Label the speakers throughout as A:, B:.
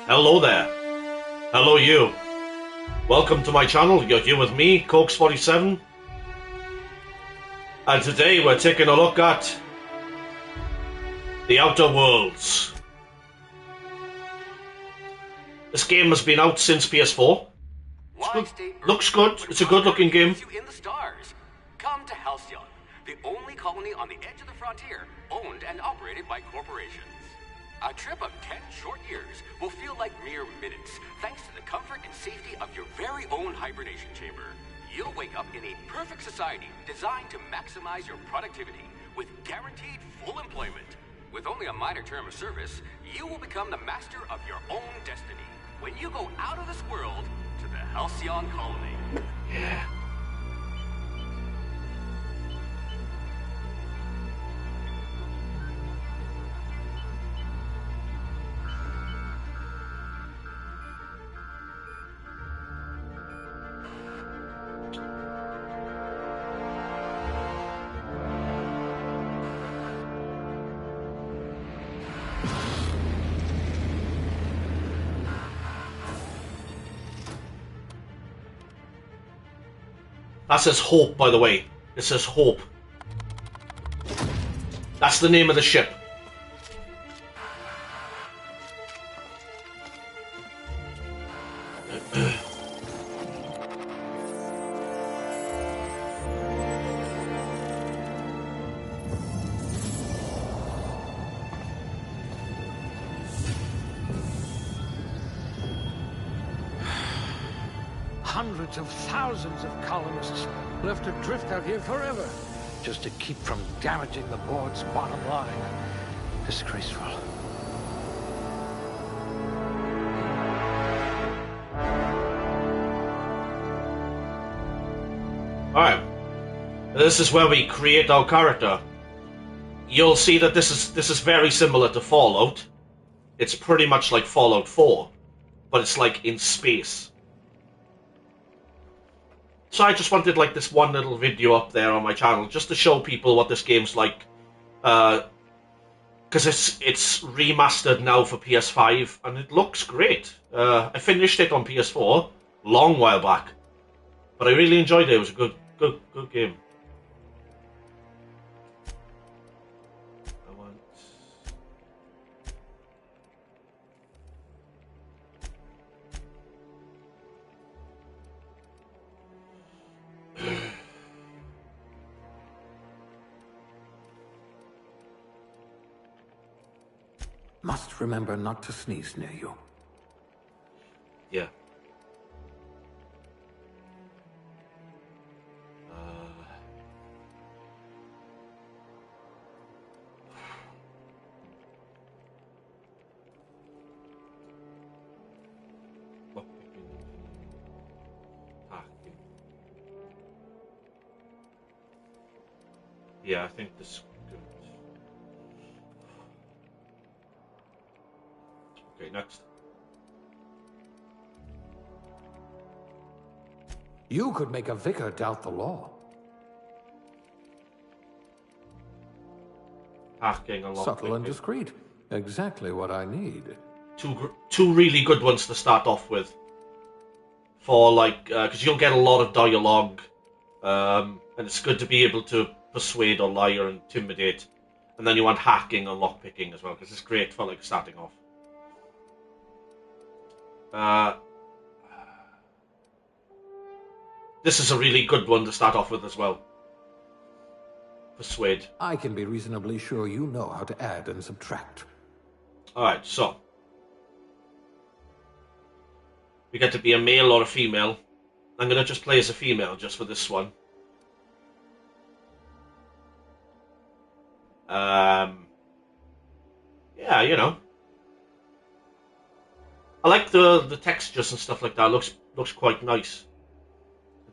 A: Hello there. Hello you. Welcome to my channel. You're here with me, Cokes47. And today we're taking a look at The Outer Worlds. This game has been out since PS4. Looks good. It's a good looking game.
B: In the stars. Come to Halcyon, the only colony on the edge of the frontier, owned and operated by corporations. A trip of 10 short years will feel like mere minutes, thanks to the comfort and safety of your very own hibernation chamber. You'll wake up in a perfect society designed to maximize your productivity with guaranteed full employment. With only a minor term of service, you will become the master of your own destiny when you go out of this world to the Halcyon colony.
A: Yeah. That says Hope, by the way. It says Hope. That's the name of the ship.
C: Hundreds of thousands of colonists left adrift out here forever, just to keep from damaging the board's bottom line. Disgraceful.
A: Alright. This is where we create our character. You'll see that this is very similar to Fallout. It's pretty much like Fallout 4, but it's like in space. So I just wanted like this one little video up there on my channel just to show people what this game's like, because it's remastered now for PS5 and it looks great. I finished it on PS4 long while back, but I really enjoyed it. It was a good game.
C: Must remember not to sneeze near you.
A: Yeah. Yeah, I think this is good. Okay, next.
C: You could make a vicar doubt the law.
A: Hacking a lot.
C: Subtle and discreet. Exactly what I need.
A: Two really good ones to start off with. For like, because you'll get a lot of dialogue, and it's good to be able to persuade or lie or intimidate. And then you want hacking and lockpicking as well, because it's great for like starting off. This is a really good one to start off with as well. Persuade.
C: I can be reasonably sure you know how to add and subtract.
A: Alright, so. We get to be a male or a female. I'm going to just play as a female just for this one. Yeah, you know. I like the textures and stuff like that. Looks quite nice.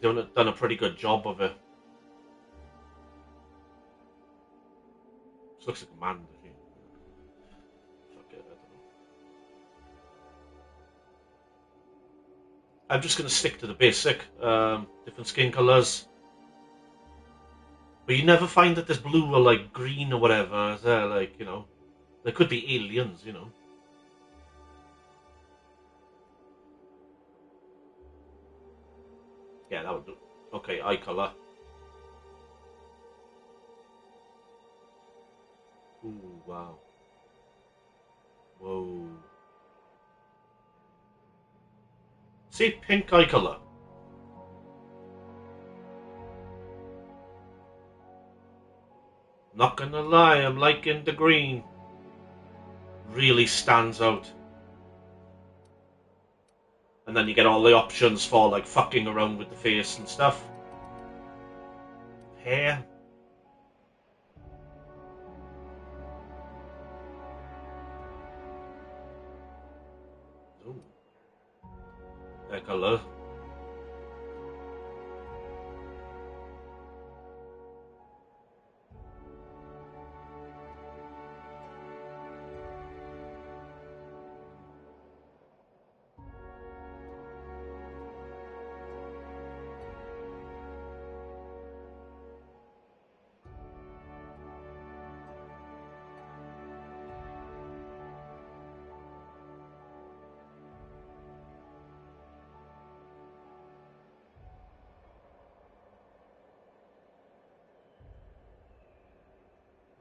A: They've done a pretty good job of it. This looks like a man. Fuck it, I don't know. I'm just going to stick to the basic. Different skin colours. But you never find that there's blue or like green or whatever. They're like, you know, there could be aliens, you know. Yeah, that would do. Okay, eye colour. Ooh, wow. Whoa. See, pink eye colour. Not gonna lie, I'm liking the green. Really stands out. And then you get all the options for like fucking around with the face and stuff. Hair. Ooh. Hair colour.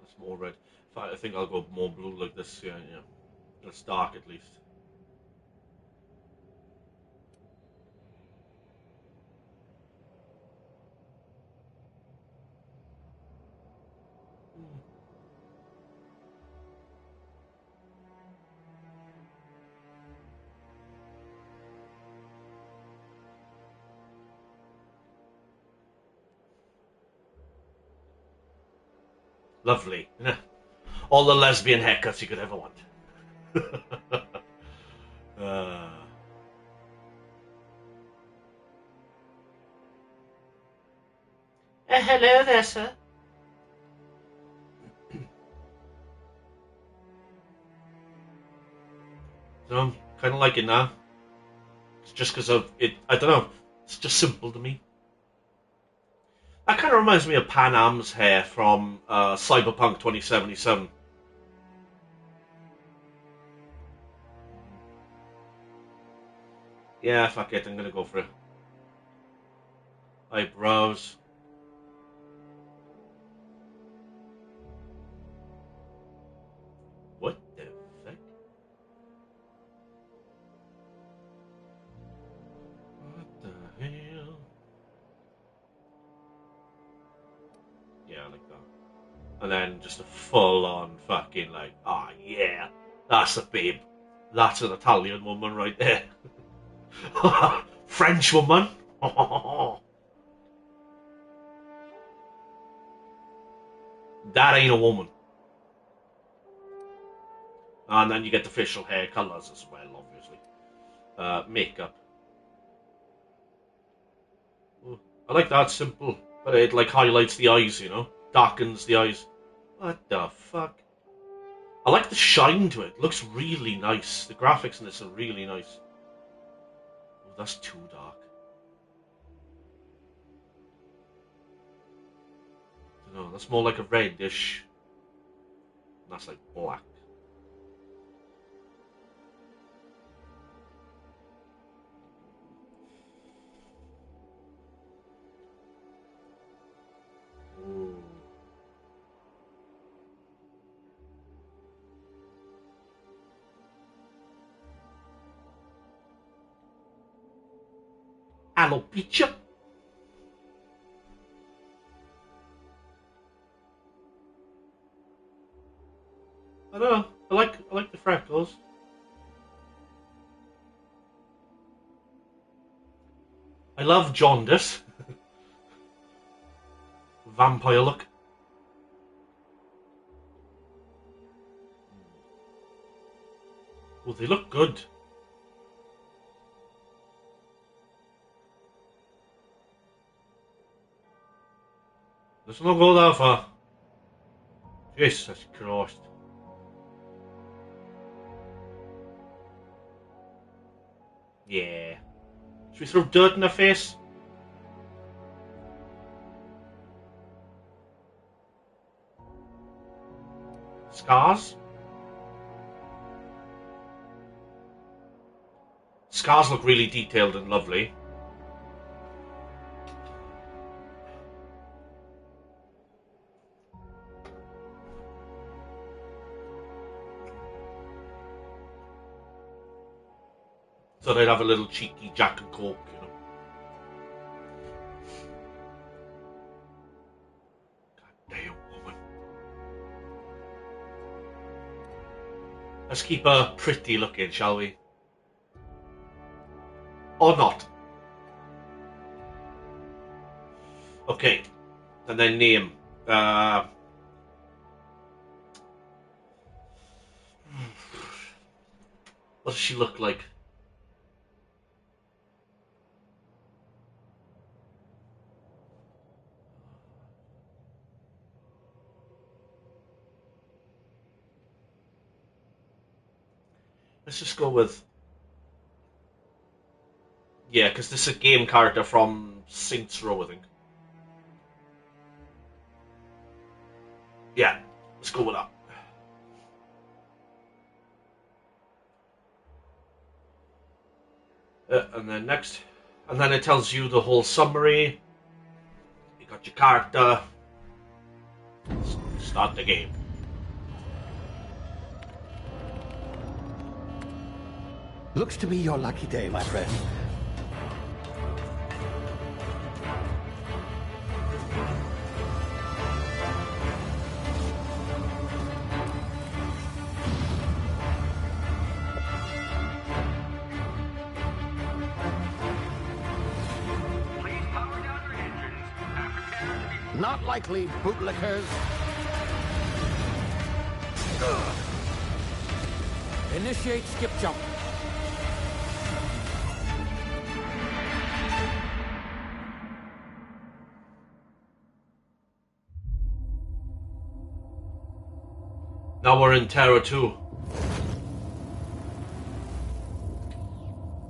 A: That's more red. In fact, I think I'll go more blue like this. Yeah, yeah. That's dark at least. Lovely. All the lesbian haircuts you could ever want. uh, hello there, sir. So I'm kind of liking that. It's just because of it. I don't know. It's just simple to me. That kind of reminds me of Pan Am's hair from Cyberpunk 2077. Yeah, fuck it. I'm gonna go for it. Eyebrows. What the fuck? What the hell? Yeah, I like that. And then just a full-on fucking like, ah, oh, yeah, that's a babe. That's an Italian woman right there. French woman. That ain't a woman. And then you get the facial hair colours as well, obviously. Makeup. Ooh, I like that, simple. But it like highlights the eyes, you know? Darkens the eyes. What the fuck? I like the shine to it. It looks really nice. The graphics in this are really nice. Oh, that's too dark. I don't know, that's more like a reddish. That's like black. Ooh. Alopecia. I don't know. I like the freckles. I love jaundice. Vampire look. Oh, they look good. Let's not go that far. Jesus Christ. Yeah. Should we throw dirt in her face? Scars? Scars look really detailed and lovely. So they'd have a little cheeky Jack and Coke, you know. God damn woman. Let's keep her pretty looking, shall we? Or not. Okay. And then name. What does she look like? Let's just go with... Yeah, because this is a game character from Saints Row, I think. Yeah, let's go with that. And then next. And then it tells you the whole summary. You got your character. Start the game.
D: Looks to be your lucky day, my friend.
B: Please power down your engines and prepare to be...
D: Not likely, bootlickers.
C: Initiate skip jump.
A: Now we're in Terra 2.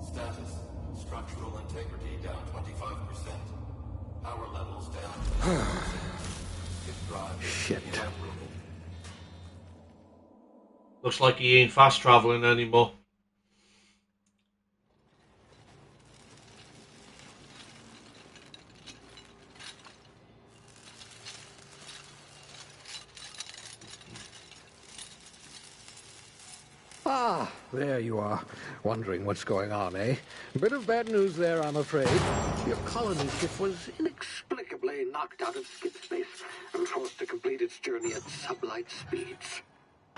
E: Status. Structural integrity down 25%. Power levels down.
D: Shit.
A: Looks like he ain't fast traveling anymore.
C: Ah, there you are. Wondering what's going on, eh? Bit of bad news there, I'm afraid. Your colony ship was
D: Inexplicably knocked out of skip space and forced to complete its journey at sublight speeds.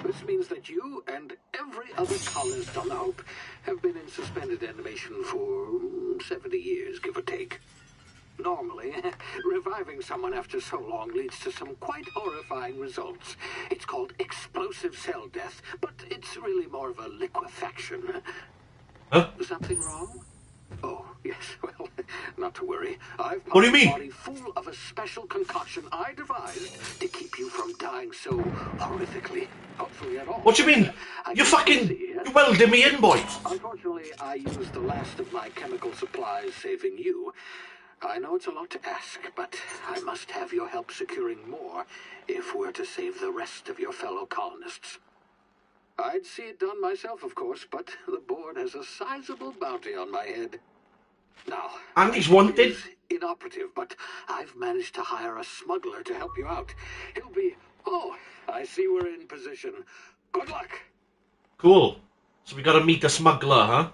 D: This means that you and every other colonist on the Hope have been in suspended animation for 70 years, give or take. Normally, reviving someone after so long leads to some quite horrifying results. It's called explosive cell death, but it's really more of a liquefaction.
A: Huh?
D: Something wrong? Oh, yes, well, not to worry. I've
A: What do you
D: pumped your
A: mean?
D: body full of a special concoction I devised to keep you from dying so horrifically. Hopefully at all.
A: What do you mean? You fucking... You welded me in, boy.
D: Unfortunately, I used the last of my chemical supplies saving you. I know it's a lot to ask, but I must have your help securing more if we're to save the rest of your fellow colonists. I'd see it done myself, of course, but the board has a sizable bounty on my head. Now,
A: And he's wanted.
D: is inoperative, but I've managed to hire a smuggler to help you out. He'll be... Oh, I see we're in position. Good luck.
A: Cool. So we gotta meet the smuggler, huh?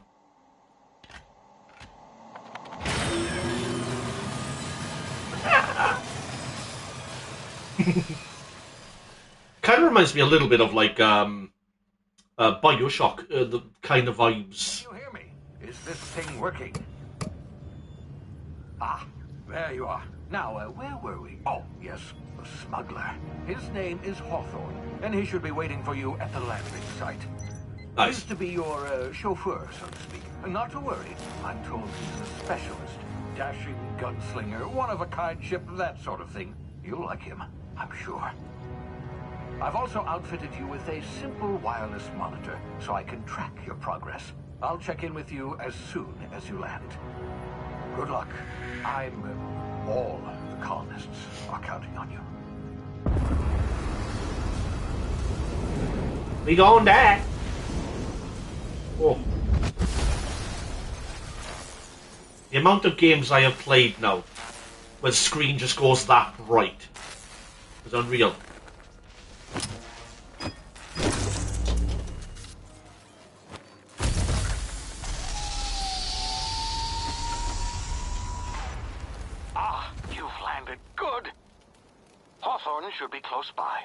A: Kind of reminds me a little bit of like Bioshock, the kind of vibes.
C: You hear me? Is this thing working? Ah, there you are. Now, where were we? Oh, yes, the smuggler. His name is Hawthorne, and he should be waiting for you at the landing site.
A: Nice.
C: He's to be your chauffeur, so to speak. Not to worry. I'm told he's a specialist. Dashing gunslinger, one-of-a-kind ship, that sort of thing. You'll like him, I'm sure. I've also outfitted you with a simple wireless monitor, so I can track your progress. I'll check in with you as soon as you land. Good luck. All the colonists are counting on you.
A: We going there. Oh. The amount of games I have played now where the screen just goes that bright is unreal.
C: Good. Hawthorne should be close by.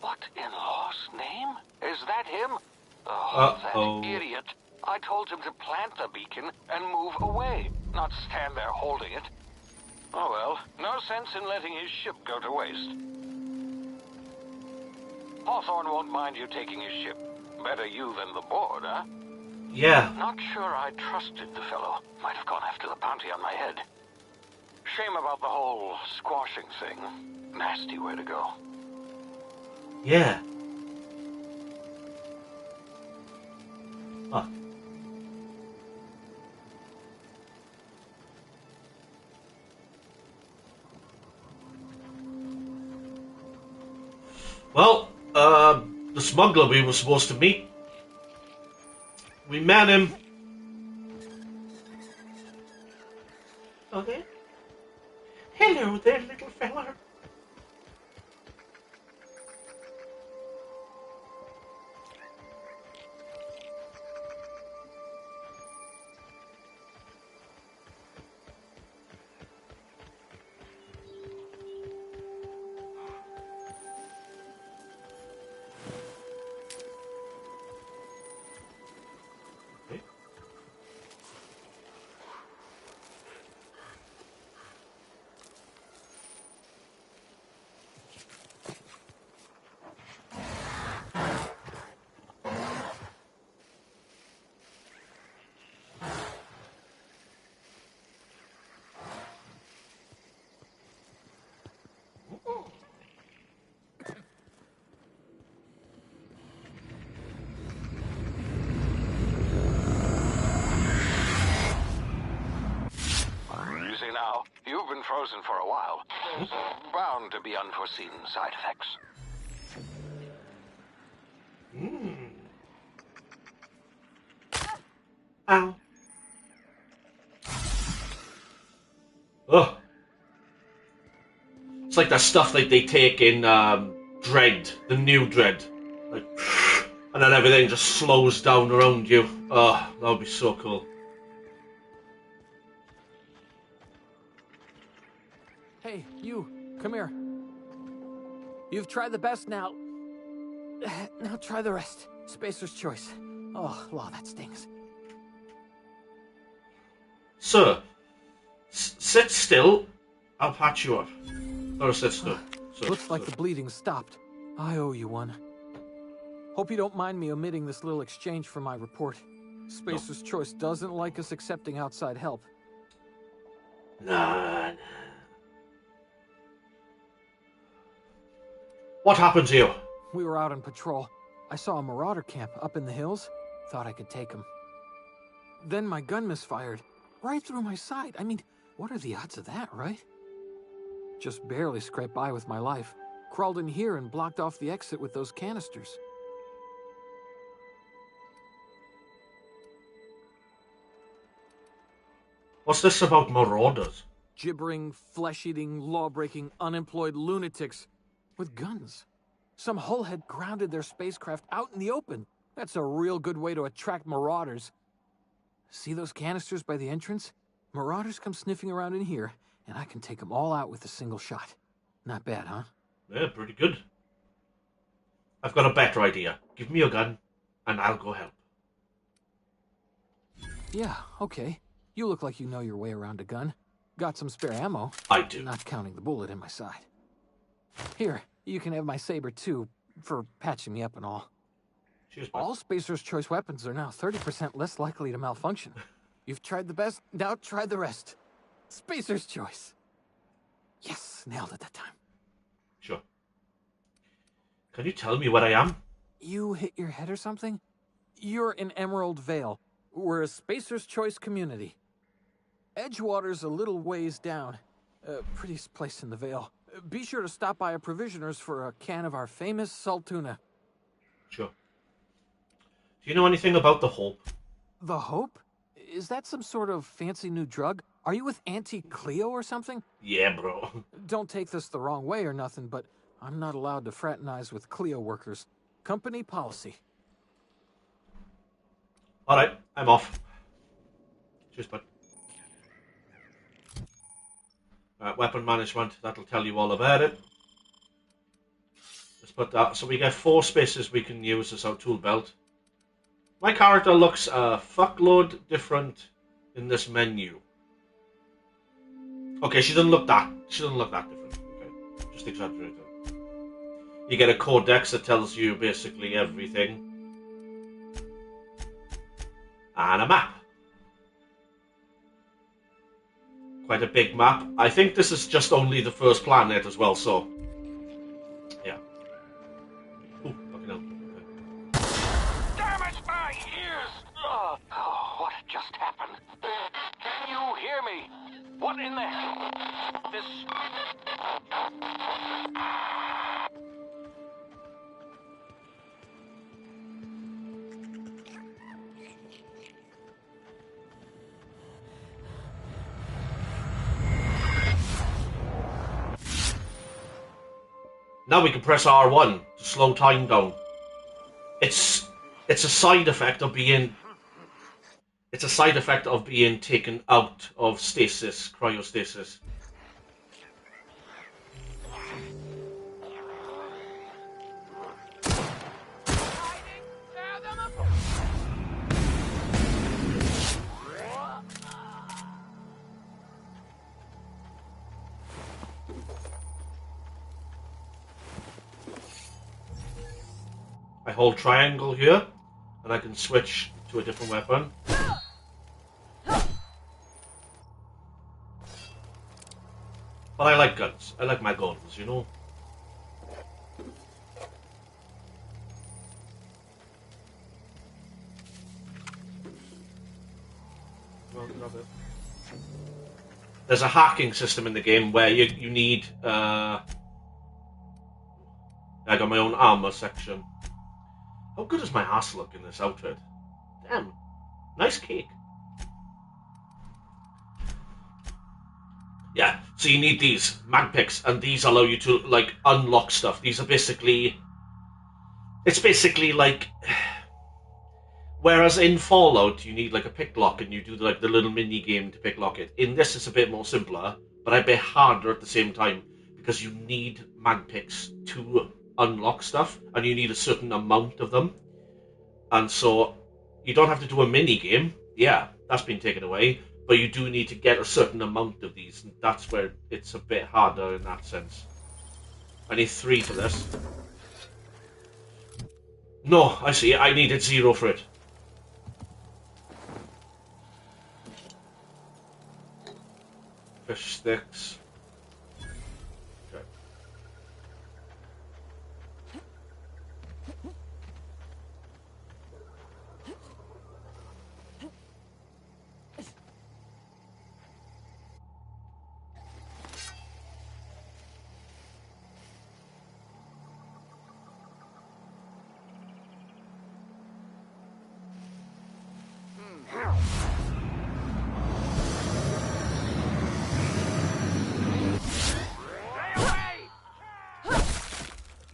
C: What in law's name? Is that him? Oh, that idiot. I told him to plant the beacon and move away, not stand there holding it. Oh well, no sense in letting his ship go to waste. Hawthorne won't mind you taking his ship. Better you than the board, huh?
A: Yeah.
C: Not sure I trusted the fellow. Might have gone after the bounty on my head. Shame about the whole squashing thing. Nasty way to go.
A: Yeah. Huh. Well, the smuggler we were supposed to meet, we met him. Okay. Hello there, little fella.
C: Easy now. You've been frozen for a while. There's bound to be unforeseen side effects.
A: Ow. Ugh. It's like that stuff that they take in Dread, the new Dread. Like, and then everything just slows down around you. Oh, that would be so cool.
F: Hey, you, come here. You've tried the best now. Now try the rest. Spacer's choice. Oh, law, that stings.
A: Sir, sit still. I'll patch you up. Or sit still.
F: Looks like the bleeding stopped. I owe you one. Hope you don't mind me omitting this little exchange from my report. Spacer's choice doesn't like us accepting outside help.
A: Nah. What happened to you?
F: We were out on patrol. I saw a marauder camp up in the hills. Thought I could take him. Then my gun misfired. Right through my side. I mean, what are the odds of that, right? Just barely scraped by with my life. Crawled in here and blocked off the exit with those canisters.
A: What's this about marauders?
F: Gibbering, flesh-eating, law-breaking, unemployed lunatics with guns. Some hullhead grounded their spacecraft out in the open. That's a real good way to attract marauders. See those canisters by the entrance? Marauders come sniffing around in here, and I can take them all out with a single shot. Not bad, huh?
A: Yeah, pretty good. I've got a better idea. Give me your gun, and I'll go help.
F: Yeah, okay. You look like you know your way around a gun. Got some spare ammo.
A: I do.
F: Not counting the bullet in my side. Here, you can have my saber too, for patching me up and all.
A: Cheers, bud.
F: All Spacer's Choice weapons are now 30% less likely to malfunction. You've tried the best, now try the rest. Spacer's Choice. Yes, nailed it that time.
A: Sure. Can you tell me where I am?
F: You hit your head or something? You're in Emerald Vale. We're a Spacer's Choice community. Edgewater's a little ways down. Prettiest place in the Vale. Be sure to stop by a provisioner's for a can of our famous salt tuna.
A: Sure. Do you know anything about the Hope?
F: The Hope? Is that some sort of fancy new drug? Are you with Auntie Cleo or something?
A: Yeah, bro.
F: Don't take this the wrong way or nothing, but I'm not allowed to fraternize with Cleo workers. Company policy.
A: Alright, I'm off. Cheers, bud. Weapon management, that'll tell you all about it. Let's put that. So we get 4 spaces we can use as our tool belt. My character looks a fuckload different in this menu. Okay, she doesn't look that different. Okay, just exaggerated. You get a codex that tells you basically everything. And a map. Quite a big map. I think this is just only the first planet as well, so... yeah. Ooh, fucking hell. Okay.
G: Damn it, my ears! Oh, what just happened? Can you hear me? What in the hell? This...
A: Now we can press R1 to slow time down. It's a side effect of being... it's a side effect of being taken out of stasis, cryostasis. I hold triangle here, and I can switch to a different weapon. But I like guns. I like my guns, you know? Well, grab it. There's a hacking system in the game where you need... I got my own armor section. How good does my ass look in this outfit? Damn. Nice cake. Yeah, so you need these mag picks, and these allow you to, like, unlock stuff. These are basically... it's basically like... whereas in Fallout, you need, like, a pick lock, and you do, like, the little mini-game to pick lock it. In this, it's a bit more simpler, but a bit harder at the same time, because you need mag picks to unlock stuff, and you need a certain amount of them. And so, you don't have to do a mini-game. Yeah, that's been taken away. But you do need to get a certain amount of these, and that's where it's a bit harder in that sense. I need 3 for this. No, I see. I needed 0 for it. Fish sticks. Okay.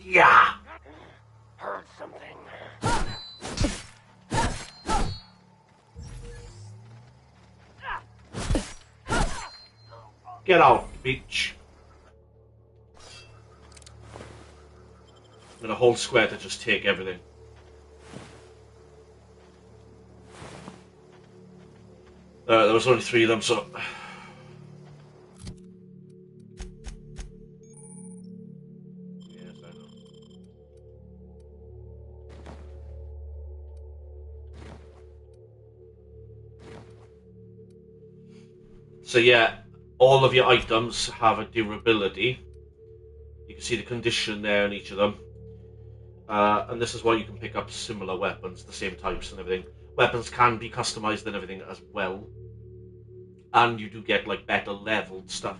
A: Yeah!
G: Heard something.
A: Get out, bitch. I'm gonna hold square to just take everything. There was only 3 of them, so... yes, I know. So yeah, all of your items have a durability. You can see the condition there in each of them. And this is why you can pick up similar weapons, the same types and everything. Weapons can be customized and everything as well. And you do get like better leveled stuff.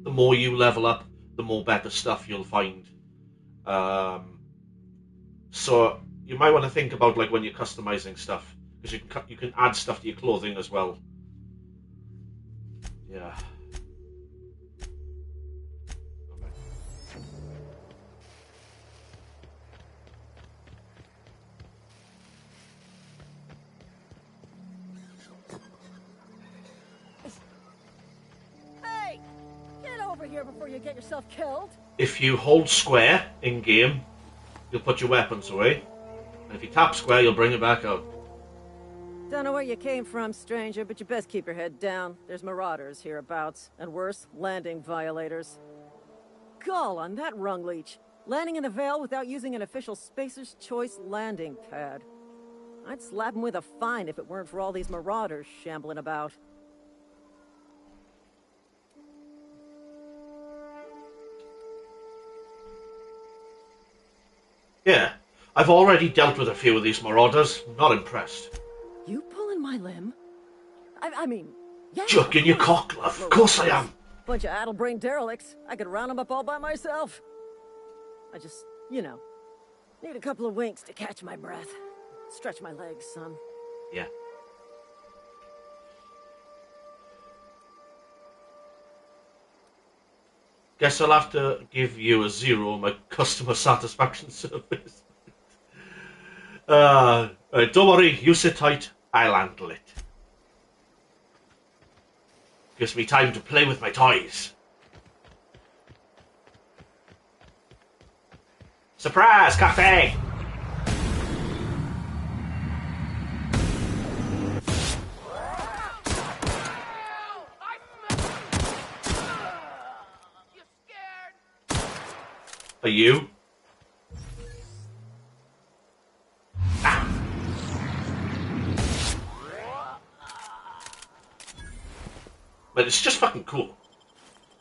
A: The more you level up, the more better stuff you'll find. So you might want to think about like when you're customizing stuff, because you can add stuff to your clothing as well. Yeah.
H: Hey! Get over of here before you get yourself killed.
A: If you hold square in game, you'll put your weapons away. And if you tap square, you'll bring it back out.
H: Don't know where you came from, stranger, but you best keep your head down. There's marauders hereabouts, and worse, landing violators. Gall on that rung leech. Landing in the Vale without using an official Spacer's Choice landing pad. I'd slap him with a fine if it weren't for all these marauders shambling about.
A: Yeah, I've already dealt with a few of these marauders. Not impressed.
H: You pulling my limb? I mean, yeah.
A: Jugging your cock, love. Of course I am.
H: Bunch of addle-brained derelicts. I could round them up all by myself. I just, you know, need a couple of winks to catch my breath. Stretch my legs, son.
A: Yeah. Guess I'll have to give you a 0 on my customer satisfaction service. Don't worry, you sit tight, I'll handle it. Gives me time to play with my toys. Surprise, cafe! Are you? Ah. But it's just fucking cool.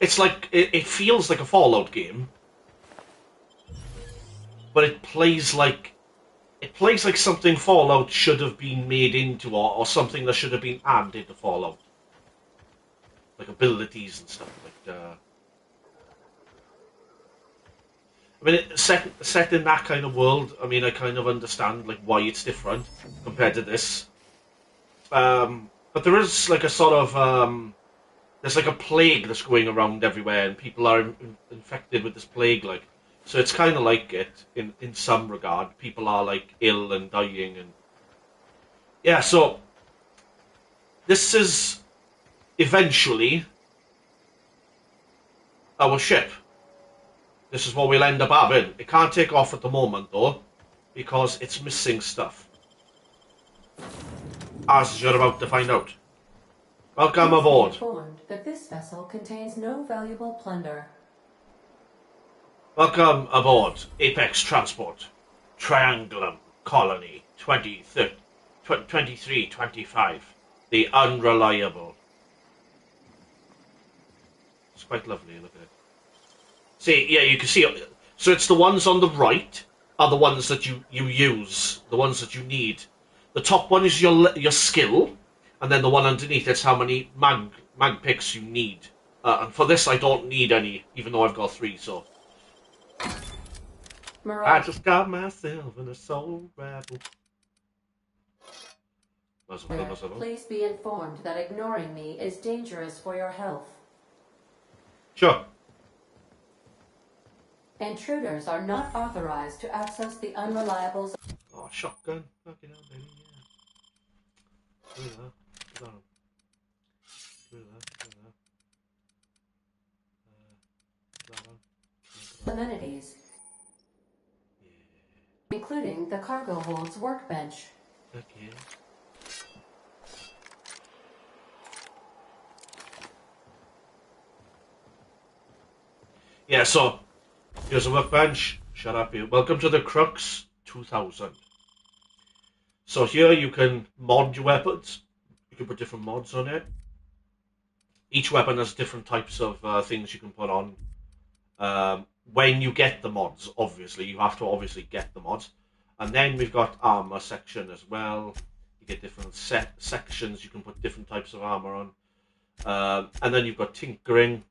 A: It's like, it feels like a Fallout game. But it plays like something Fallout should have been made into, or something that should have been added to Fallout. Like abilities and stuff, like, I mean, set in that kind of world, I mean, I kind of understand, like, why it's different compared to this. But there is, like, a sort of, there's, like, a plague that's going around everywhere, and people are infected with this plague, like. So it's kind of like it, in some regard. People are, like, ill and dying, and... Yeah, so... This is, eventually, our ship. This is what we'll end up having. It can't take off at the moment, though, because it's missing stuff. As you're about to find out. Welcome aboard.
I: Please be informed that this vessel contains no valuable plunder.
A: Welcome aboard Apex Transport. Triangulum Colony 2325. The Unreliable. It's quite lovely, look at it. See, yeah, you can see. So it's the ones on the right are the ones that you use, the ones that you need. The top one is your skill, and then the one underneath it's how many mag picks you need. And for this, I don't need any, even though I've got 3. So I just got myself in a soul raffle.
I: Please be informed that ignoring me is dangerous for your health.
A: Sure.
I: Intruders are not authorized to access the Unreliable zone.
A: Oh, shotgun. Fucking hell, baby, yeah. Do that. Get on him. Do that.
I: Amenities. Including the cargo hold's workbench.
A: Okay. Yeah, so here's a workbench. Shut up, you. Welcome to the Crux 2000. So here you can mod your weapons. You can put different mods on it. Each weapon has different types of things you can put on. When you get the mods, obviously, you have to obviously get the mods. And then we've got armor section as well. You get different sections. You can put different types of armor on. And then you've got tinkering.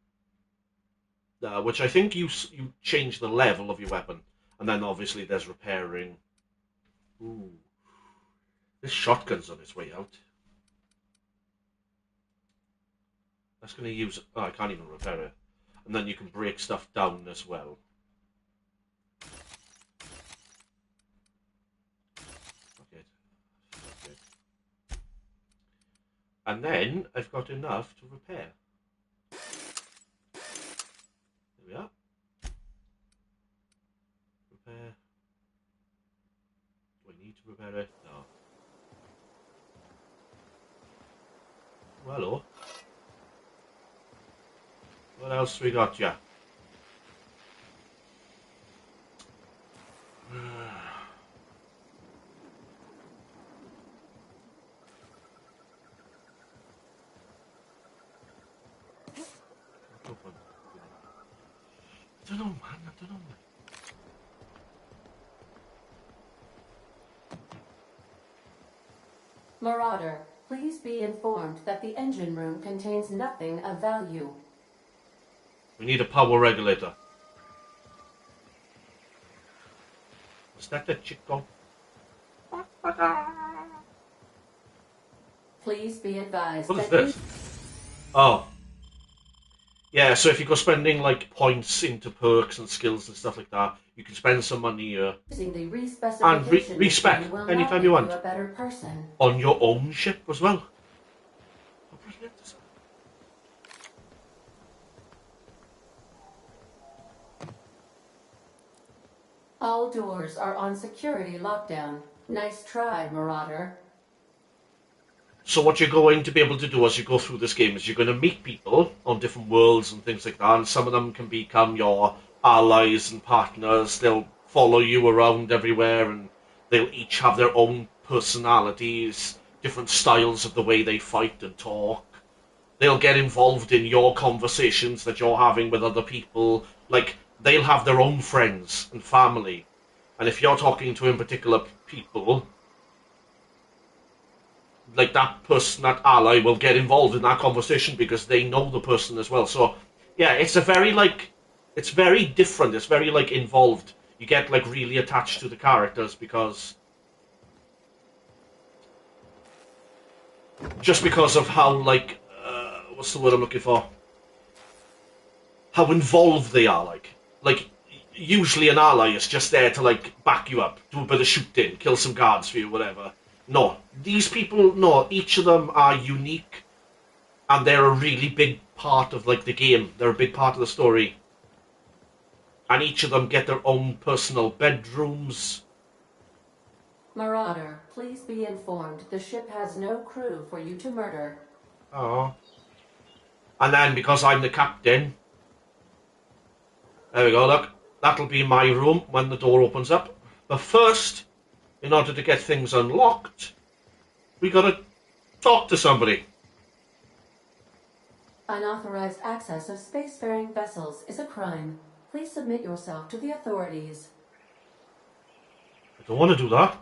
A: Which I think you change the level of your weapon. And then obviously there's repairing. Ooh. This shotgun's on its way out. That's going to use... Oh, I can't even repair it. And then you can break stuff down as well. Okay. And then I've got enough to repair. There we are. Prepare. Do I need to prepare it? No. Oh, hello. What else we got, yeah? I don't know, man. I don't know.
I: Marauder, please be informed that the engine room contains nothing of value.
A: We need a power regulator. Was that the chico?
I: Please be advised
A: What is
I: that
A: this? Oh. Yeah, so if you go spending like points into perks and skills and stuff like that, you can spend some money here
I: using the
A: and
I: respecification
A: respec
I: machine will
A: anytime
I: not
A: you
I: make
A: want
I: you a better person.
A: on your own ship as well. How brilliant is that?
I: All doors are on security lockdown. Nice try, Marauder.
A: So what you're going to be able to do as you go through this game is you're going to meet people on different worlds and things like that, and some of them can become your allies and partners. They'll follow you around everywhere, and they'll each have their own personalities, different styles of the way they fight and talk. They'll get involved in your conversations that you're having with other people. Like, they'll have their own friends and family. And if you're talking to in particular people, like that person, that ally will get involved in that conversation because they know the person as well. So yeah, it's a very like, it's very different. It's very like involved. You get like really attached to the characters because just because of how like what's the word I'm looking for? How involved they are. Like usually an ally is just there to like back you up, do a bit of shooting, kill some guards for you, whatever. No, these people, no, each of them are unique, and they're a really big part of like the game. They're a big part of the story, and each of them get their own personal bedrooms.
I: Marauder, please be informed the ship has no crew for you to murder.
A: Oh, and then because I'm the captain, there we go. Look, that'll be my room when the door opens up. But first, in order to get things unlocked, we gotta talk to somebody.
I: Unauthorized access of spacefaring vessels is a crime. Please submit yourself to the authorities.
A: I don't want to do that.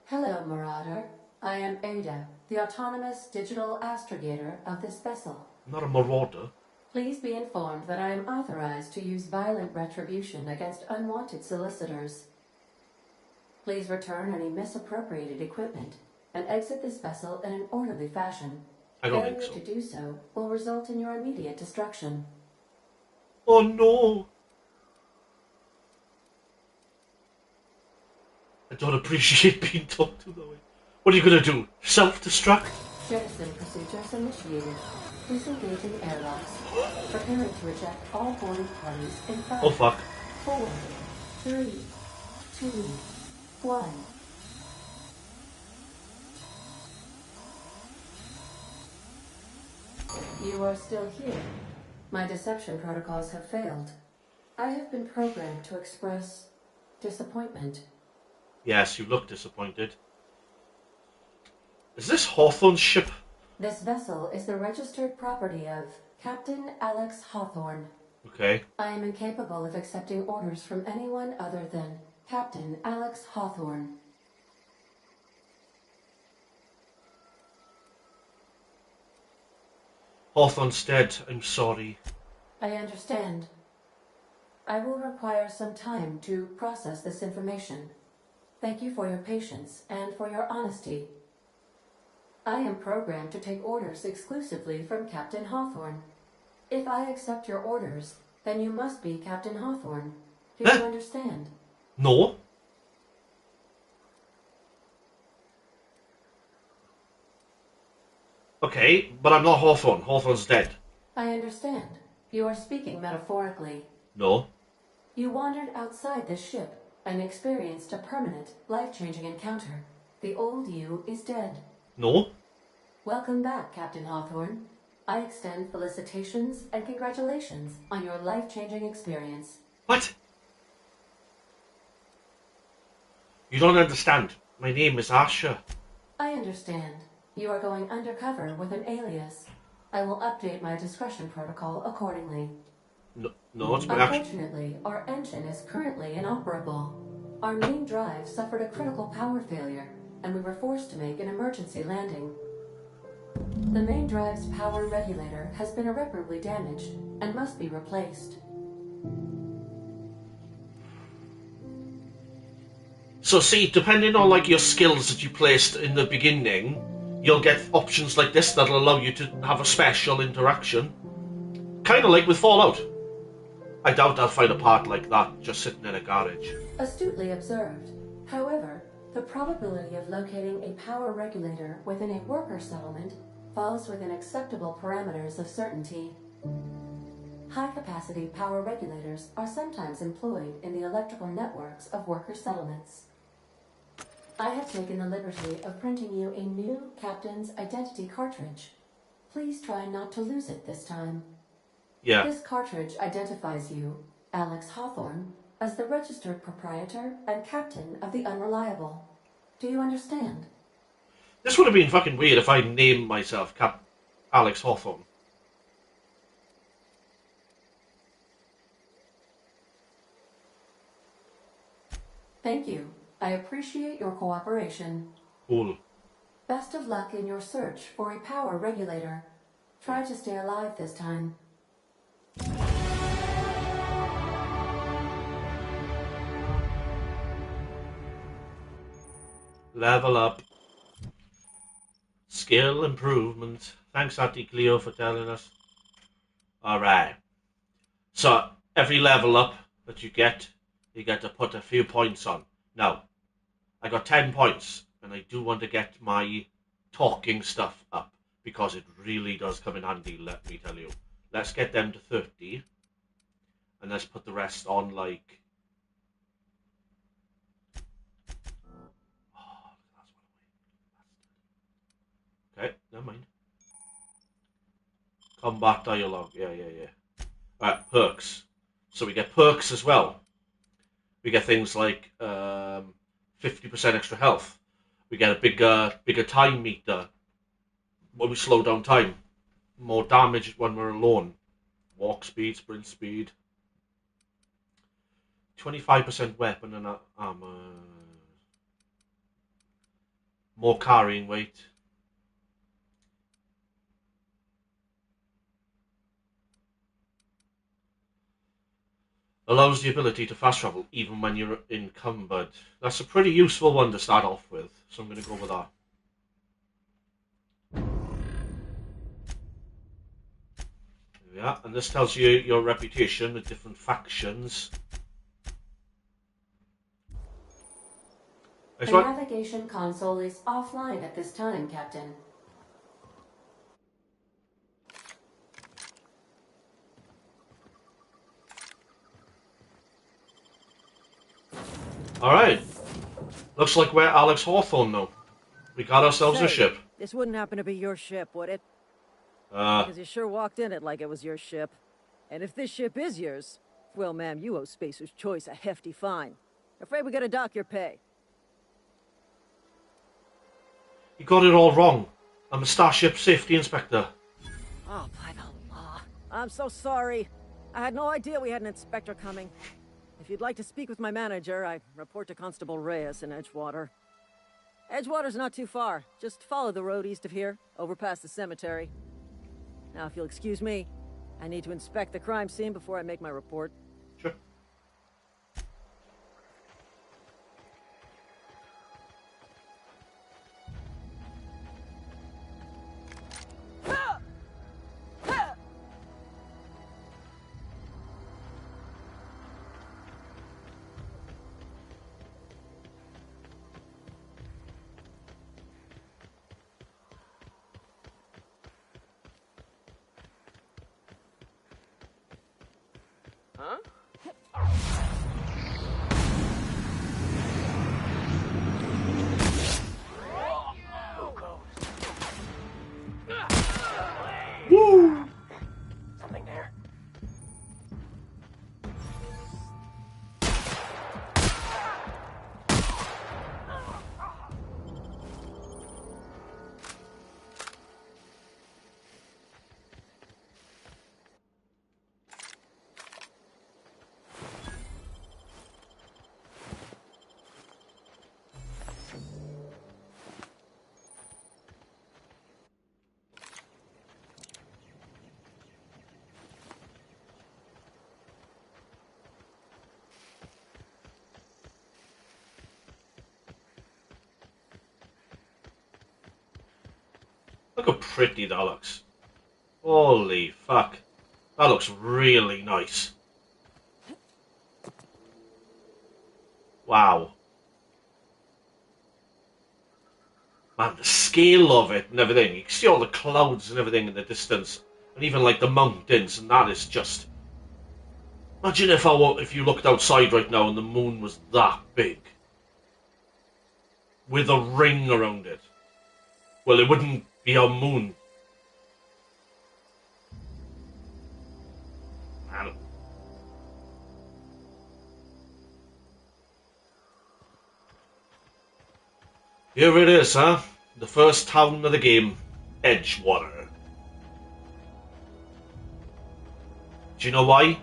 I: Hello, Marauder. I am Ada, the autonomous digital astrogator of this vessel.
A: I'm not a marauder.
I: Please be informed that I am authorized to use violent retribution against unwanted solicitors. Please return any misappropriated equipment and exit this vessel in an orderly fashion.
A: I don't think so.
I: Failure to do so will result in your immediate destruction.
A: Oh no! I don't appreciate being talked to that way. What are you gonna do? Self-destruct?
I: Jettison procedures initiated. Please engage in airlocks. Preparing to eject all boarding parties in 5,
A: Oh fuck.
I: 4, 3, 2, 1. You are still here. My deception protocols have failed. I have been programmed to express disappointment.
A: Yes, you look disappointed. Is this Hawthorne's ship?
I: This vessel is the registered property of Captain Alex Hawthorne.
A: Okay.
I: I am incapable of accepting orders from anyone other than Captain Alex Hawthorne.
A: Hawthorne's dead. I'm sorry.
I: I understand. I will require some time to process this information. Thank you for your patience and for your honesty. I am programmed to take orders exclusively from Captain Hawthorne. If I accept your orders, then you must be Captain Hawthorne. Do you understand?
A: No. Okay, but I'm not Hawthorne. Hawthorne's dead.
I: I understand. You are speaking metaphorically.
A: No.
I: You wandered outside the ship and experienced a permanent, life-changing encounter. The old you is dead.
A: No.
I: Welcome back, Captain Hawthorne. I extend felicitations and congratulations on your life-changing experience.
A: What? You don't understand. My name is Asher.
I: I understand. You are going undercover with an alias. I will update my discretion protocol accordingly.
A: No, it's my actual...
I: Unfortunately, our engine is currently inoperable. Our main drive suffered a critical power failure, and we were forced to make an emergency landing. The main drive's power regulator has been irreparably damaged and must be replaced.
A: So see, depending on like your skills that you placed in the beginning, you'll get options like this that'll allow you to have a special interaction. Kind of like with Fallout. I doubt I'll find a part like that just sitting in a garage.
I: Astutely observed. However, the probability of locating a power regulator within a worker settlement falls within acceptable parameters of certainty. High-capacity power regulators are sometimes employed in the electrical networks of worker settlements. I have taken the liberty of printing you a new Captain's Identity cartridge. Please try not to lose it this time.
A: Yeah.
I: This cartridge identifies you, Alex Hawthorne, as the registered proprietor and captain of the Unreliable. Do you understand?
A: This would have been fucking weird if I named myself Alex Hawthorne.
I: Thank you. I appreciate your cooperation.
A: Cool.
I: Best of luck in your search for a power regulator. Try to stay alive this time.
A: Level up. Skill improvement. Thanks, Auntie Cleo, for telling us. Alright. So, every level up that you get to put a few points on. Now, I got 10 points, and I do want to get my talking stuff up, because it really does come in handy, let me tell you. Let's get them to 30, and let's put the rest on, like... Okay, never mind. Combat dialogue, yeah. Alright, perks. So we get perks as well. We get things like 50% extra health. We get a bigger time meter when we slow down time. More damage when we're alone. Walk speed, sprint speed. 25% weapon and armor. More carrying weight. Allows the ability to fast travel even when you're encumbered. That's a pretty useful one to start off with, so I'm going to go with that. Yeah, and this tells you your reputation with different factions.
I: The navigation console is offline at this time, Captain.
A: Alright. Looks like we're Alex Hawthorne now. We got ourselves a ship.
H: This wouldn't happen to be your ship, would it? Because you sure walked in it like it was your ship. And if this ship is yours, well, ma'am, you owe Spacer's Choice a hefty fine. Afraid we gotta dock your pay.
A: You got it all wrong. I'm a Starship Safety Inspector.
H: Oh, by the law. I'm so sorry. I had no idea we had an inspector coming. If you'd like to speak with my manager, I report to Constable Reyes in Edgewater. Edgewater's not too far. Just follow the road east of here, over past the cemetery. Now, if you'll excuse me, I need to inspect the crime scene before I make my report.
A: Sure.
F: Huh?
A: Look how pretty that looks. Holy fuck. That looks really nice. Wow. Man, the scale of it and everything. You can see all the clouds and everything in the distance. And even like the mountains, and that is just... Imagine if you looked outside right now and the moon was that big. With a ring around it. Well, it wouldn't be a moon. Man. Here it is, huh? The first town of the game, Edgewater. Do you know why?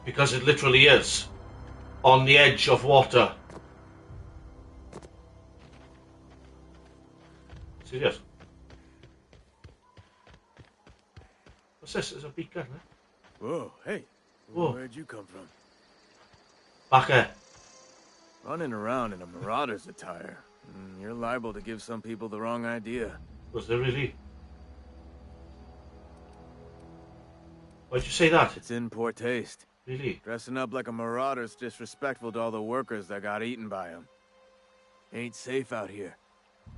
A: Because it literally is. On the edge of water. See this? What's this? It's a beacon, eh?
J: Whoa, hey.
A: Whoa.
J: Where'd you come from?
A: Back here.
J: Running around in a marauder's attire. You're liable to give some people the wrong idea.
A: Was there really? Why'd you say that?
J: It's in poor taste.
A: Really?
J: Dressing up like a marauder's disrespectful to all the workers that got eaten by them. Ain't safe out here.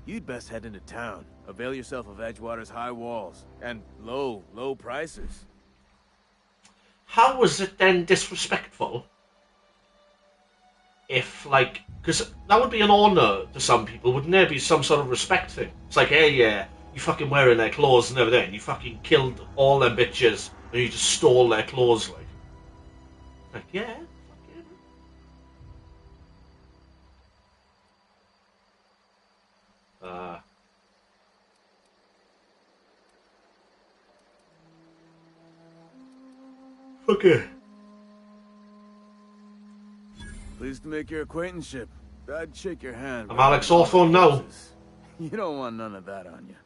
J: You'd best head into town. Avail yourself of Edgewater's high walls. And low prices.
A: How was it then disrespectful? If, like... Because that would be an honour to some people, wouldn't there? Be some sort of respect thing. It's like, hey, yeah, you fucking wearing their clothes and everything. You fucking killed all them bitches. And you just stole their clothes, like. Like, yeah, fucking... Okay.
J: Pleased to make your acquaintanceship. I'd shake your hand.
A: I'm Alex Hawthorne now.
J: You don't want none of that on you.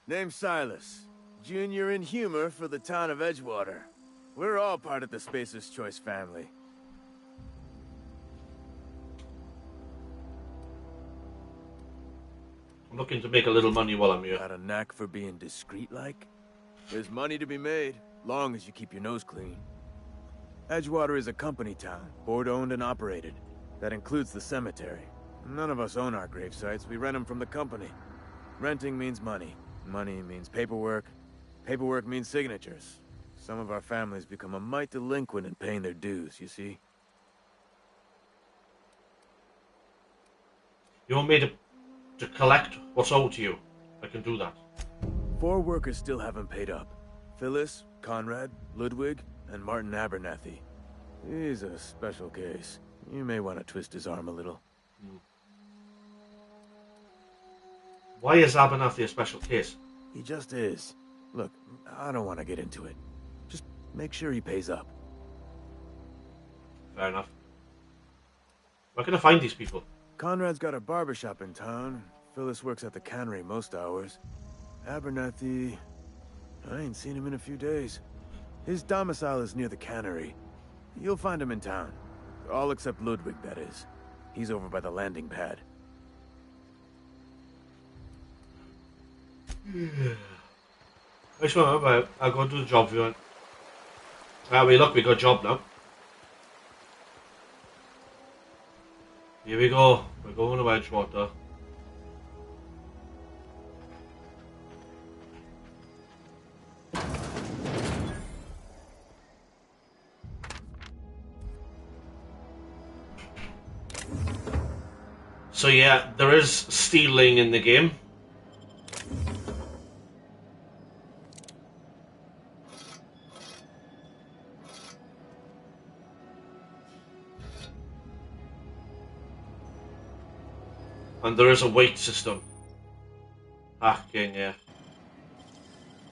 J: Name's Silas. Junior in humor for the town of Edgewater. We're all part of the Spacer's Choice family.
A: I'm looking to make a little money while I'm here.
J: Got a knack for being discreet-like? There's money to be made, long as you keep your nose clean. Edgewater is a company town, board-owned and operated. That includes the cemetery. None of us own our grave sites, we rent them from the company. Renting means money. Money means paperwork. Paperwork means signatures. Some of our families become a mite delinquent in paying their dues, you see?
A: You want me to collect what's owed to you? I can do that.
J: 4 workers still haven't paid up. Phyllis, Conrad, Ludwig, and Martin Abernathy. He's a special case. You may want to twist his arm a little.
A: Why is Abernathy a special case?
J: He just is. Look, I don't want to get into it. Just make sure he pays up.
A: Fair enough. Where can I find these people?
J: Conrad's got a barbershop in town. Phyllis works at the cannery most hours. Abernathy... I ain't seen him in a few days. His domicile is near the cannery. You'll find him in town. All except Ludwig, that is. He's over by the landing pad.
A: Nice one, I'll go do the job if you want. Look, we got a job now. Here we go. We're going to Edgewater. So yeah, there is stealing in the game. And there is a weight system. Hacking, yeah.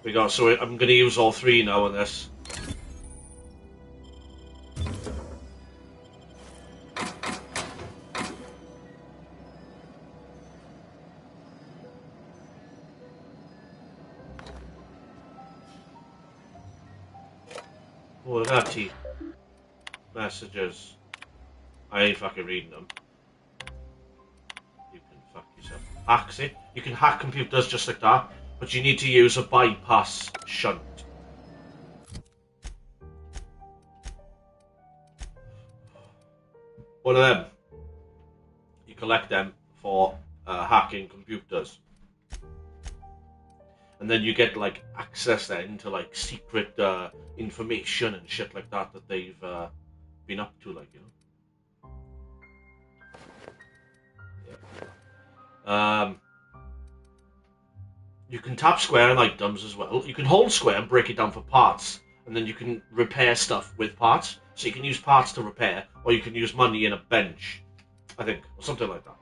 A: We got, so I'm going to use all 3 now in this. Oh, look at that. Messages. I ain't fucking reading them. You can fuck yourself. Hack, see? You can hack computers just like that. but you need to use a bypass shunt. One of them. You collect them for hacking computers. And then you get like access then to like secret information and shit like that they've been up to, like, you know. Yeah. You can tap square and items as well. You can hold square and break it down for parts, and then you can repair stuff with parts. So you can use parts to repair, or you can use money in a bench, I think, or something like that.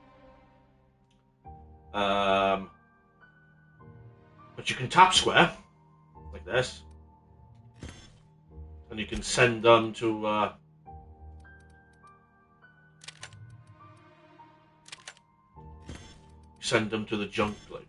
A: But you can tap square, like this, and you can send them to the junk, like.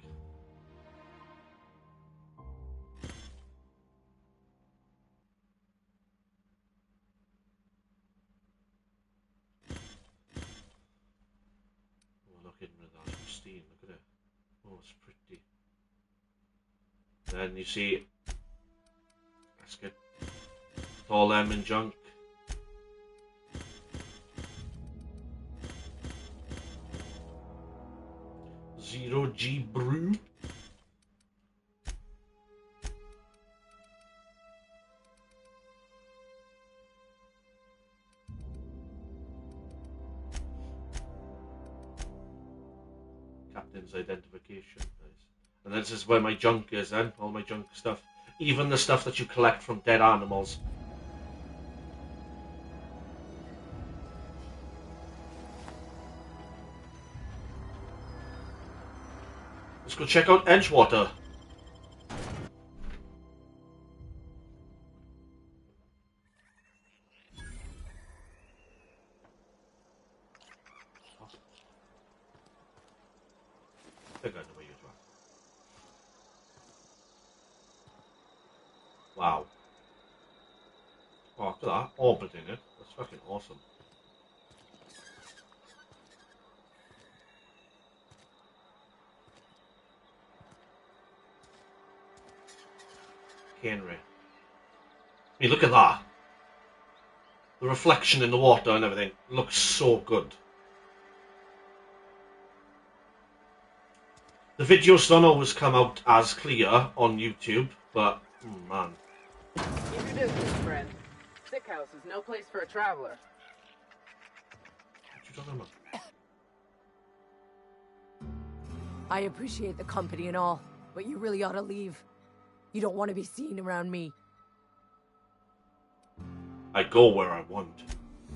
A: Then you see, let's get all them in junk. Zero G brew. Captain's identification. And this is where my junk is then, all my junk stuff. Even the stuff that you collect from dead animals. Let's go check out Edgewater. Wow. Oh, look at that. Orbit in it. That's fucking awesome. Henry. I mean, look at that. The reflection in the water and everything looks so good. The videos don't always come out as clear on YouTube, but, man.
K: Keep your distance, friend. Sick house is no place for a traveler.
A: What you talking about?
L: I appreciate the company and all, but you really ought to leave. You don't want to be seen around me.
A: I go where I want.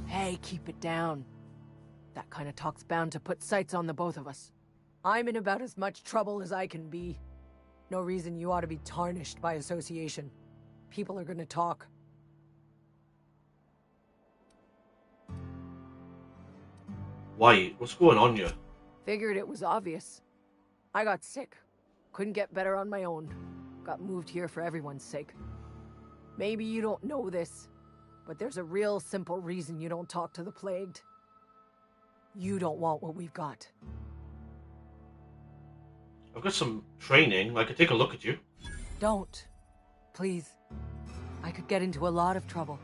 L: Hey, keep it down. That kind of talk's bound to put sights on the both of us. I'm in about as much trouble as I can be. No reason you ought to be tarnished by association. People are gonna talk.
A: Why? What's going on here?
L: Figured it was obvious. I got sick. Couldn't get better on my own. Got moved here for everyone's sake. Maybe you don't know this, but there's a real simple reason you don't talk to the plagued. You don't want what we've got.
A: I've got some training. I could take a look at you.
L: Don't. Please. I could get into a lot of trouble.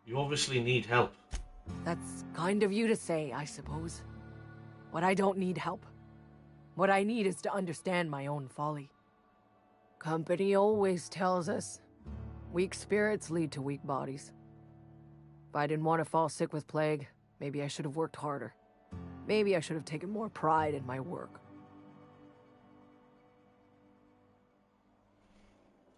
A: You obviously need help.
L: That's kind of you to say, I suppose. But I don't need help. What I need is to understand my own folly. Company always tells us, weak spirits lead to weak bodies. If I didn't want to fall sick with plague, maybe I should have worked harder. Maybe I should have taken more pride in my work.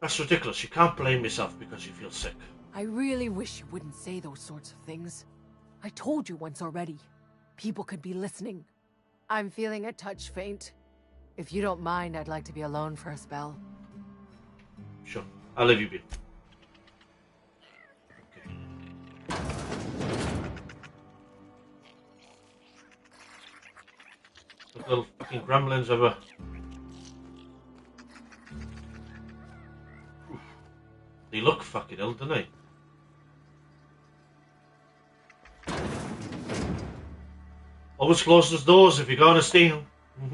A: That's ridiculous. You can't blame yourself because you feel sick.
L: I really wish you wouldn't say those sorts of things. I told you once already. People could be listening. I'm feeling a touch faint. If you don't mind, I'd like to be alone for a spell.
A: Sure. I'll leave you be. Okay. Look, little fucking gremlins over. They look fucking ill, don't they? Always close those doors if you're gonna steal. Got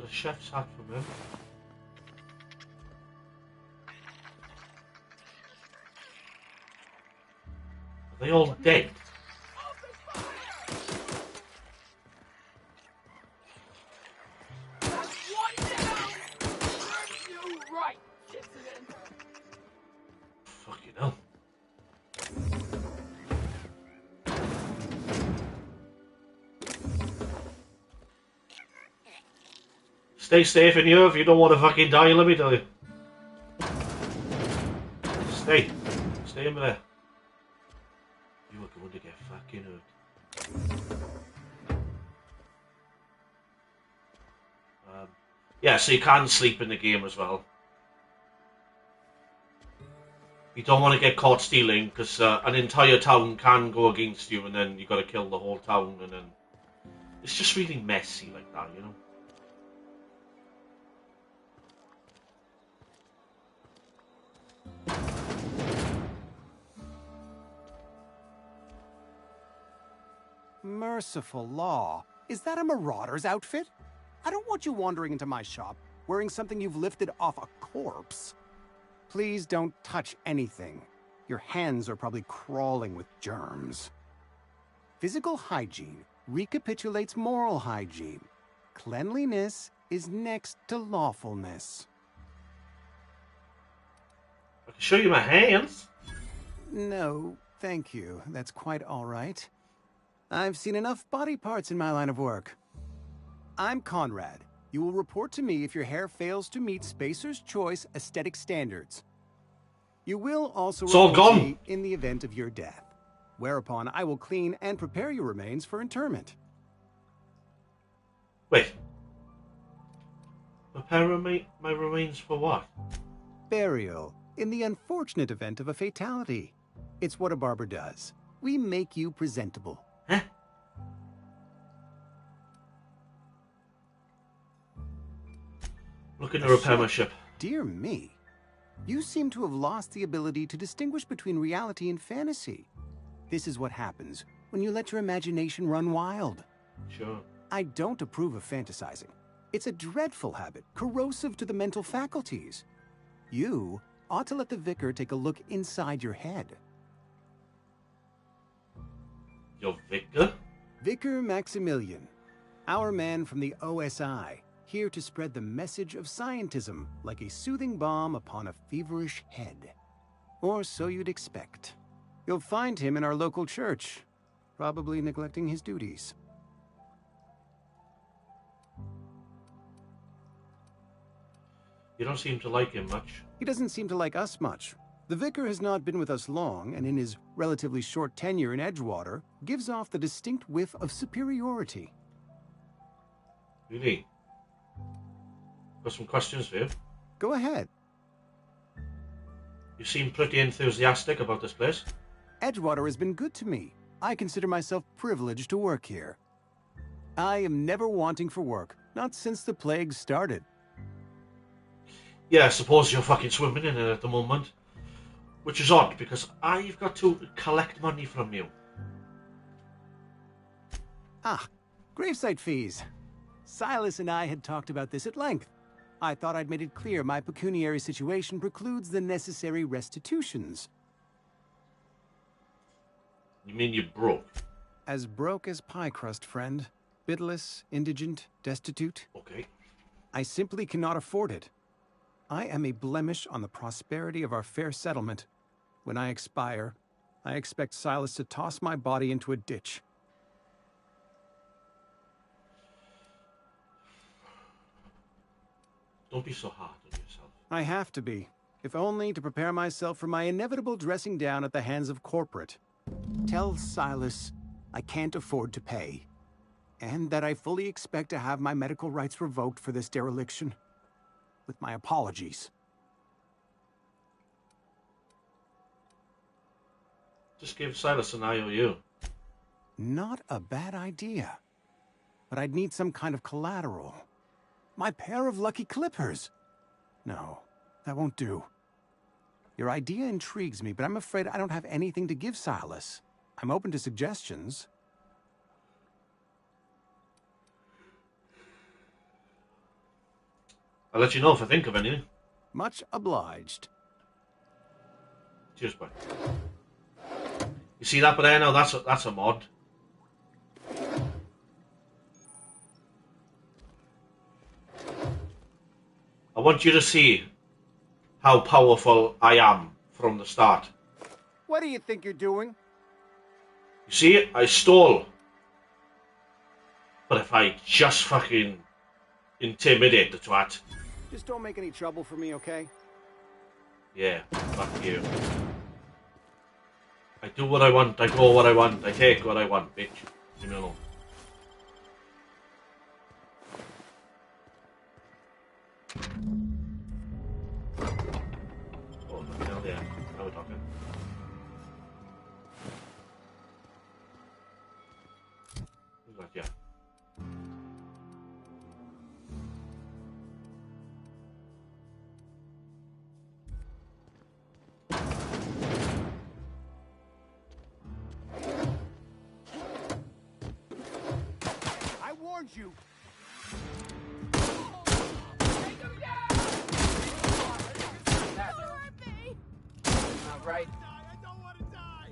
A: a chef's hat from him. Are they all dead? Fucking hell. Stay safe in here if you don't want to fucking die, let me tell you. Stay. Stay in there. You are going to get fucking hurt. Yeah, so you can sleep in the game as well. You don't want to get caught stealing, because an entire town can go against you, and then you got to kill the whole town, and then it's just really messy like that, you know.
M: Merciful law. Is that a marauder's outfit? I don't want you wandering into my shop wearing something you've lifted off a corpse. Please don't touch anything. Your hands are probably crawling with germs. Physical hygiene recapitulates moral hygiene. Cleanliness is next to lawfulness.
A: I can show you my hands.
M: No, thank you. That's quite all right. I've seen enough body parts in my line of work. I'm Conrad. You will report to me if your hair fails to meet Spacer's Choice aesthetic standards. You will also report to me in the event of your death, whereupon I will clean and prepare your remains for interment.
A: Wait. Prepare my remains for what?
M: Burial, in the unfortunate event of a fatality. It's what a barber does. We make you presentable.
A: Huh? Looking to repair my ship.
M: Dear me. You seem to have lost the ability to distinguish between reality and fantasy. This is what happens when you let your imagination run wild.
A: Sure.
M: I don't approve of fantasizing. It's a dreadful habit, corrosive to the mental faculties. You ought to let the vicar take a look inside your head.
A: Your vicar?
M: Vicar Maximilian, our man from the OSI, here to spread the message of scientism like a soothing balm upon a feverish head. Or so you'd expect. You'll find him in our local church, probably neglecting his duties.
A: You don't seem to like him much.
M: He doesn't seem to like us much. The vicar has not been with us long, and in his relatively short tenure in Edgewater, gives off the distinct whiff of superiority.
A: Really? Got some questions for you.
M: Go ahead.
A: You seem pretty enthusiastic about this place.
M: Edgewater has been good to me. I consider myself privileged to work here. I am never wanting for work, not since the plague started.
A: Yeah, I suppose you're fucking swimming in it at the moment. Which is odd, because I've got to collect money from you.
M: Ah, gravesite fees. Silas and I had talked about this at length. I thought I'd made it clear my pecuniary situation precludes the necessary restitutions.
A: You mean you're broke?
M: As broke as pie crust, friend. Bitless, indigent, destitute.
A: Okay.
M: I simply cannot afford it. I am a blemish on the prosperity of our fair settlement. When I expire, I expect Silas to toss my body into a ditch.
A: Don't be so hard on yourself.
M: I have to be, if only to prepare myself for my inevitable dressing down at the hands of corporate. Tell Silas I can't afford to pay, and that I fully expect to have my medical rights revoked for this dereliction. With my apologies.
A: Just give Silas an IOU.
M: Not a bad idea. But I'd need some kind of collateral. My pair of lucky clippers. No, that won't do. Your idea intrigues me, but I'm afraid I don't have anything to give Silas. I'm open to suggestions.
A: I'll let you know if I think of any.
M: Much obliged.
A: Cheers, bye. You see that banana? That's a mod. I want you to see how powerful I am from the start.
M: What do you think you're doing?
A: You see, I stole. But if I just fucking intimidate the twat.
M: Just don't make any trouble for me, okay?
A: Yeah, fuck you. I do what I want, I go what I want, I take what I want, bitch. Leave me alone. Oh, the hell yeah. Now we're talking. Who's that? Yeah.
M: I warned you.
K: Right.
M: I don't want to die.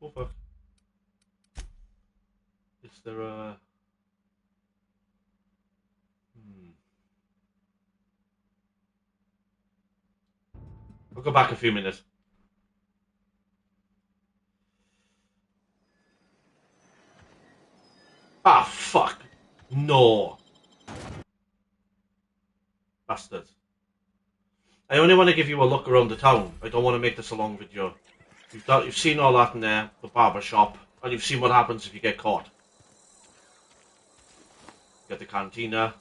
A: Oh fuck. Is there a... I'll go back a few minutes. Ah, fuck. No. Bastard. I only want to give you a look around the town. I don't want to make this a long video. You've seen all that in there, the barber shop, and you've seen what happens if you get caught. Get the cantina.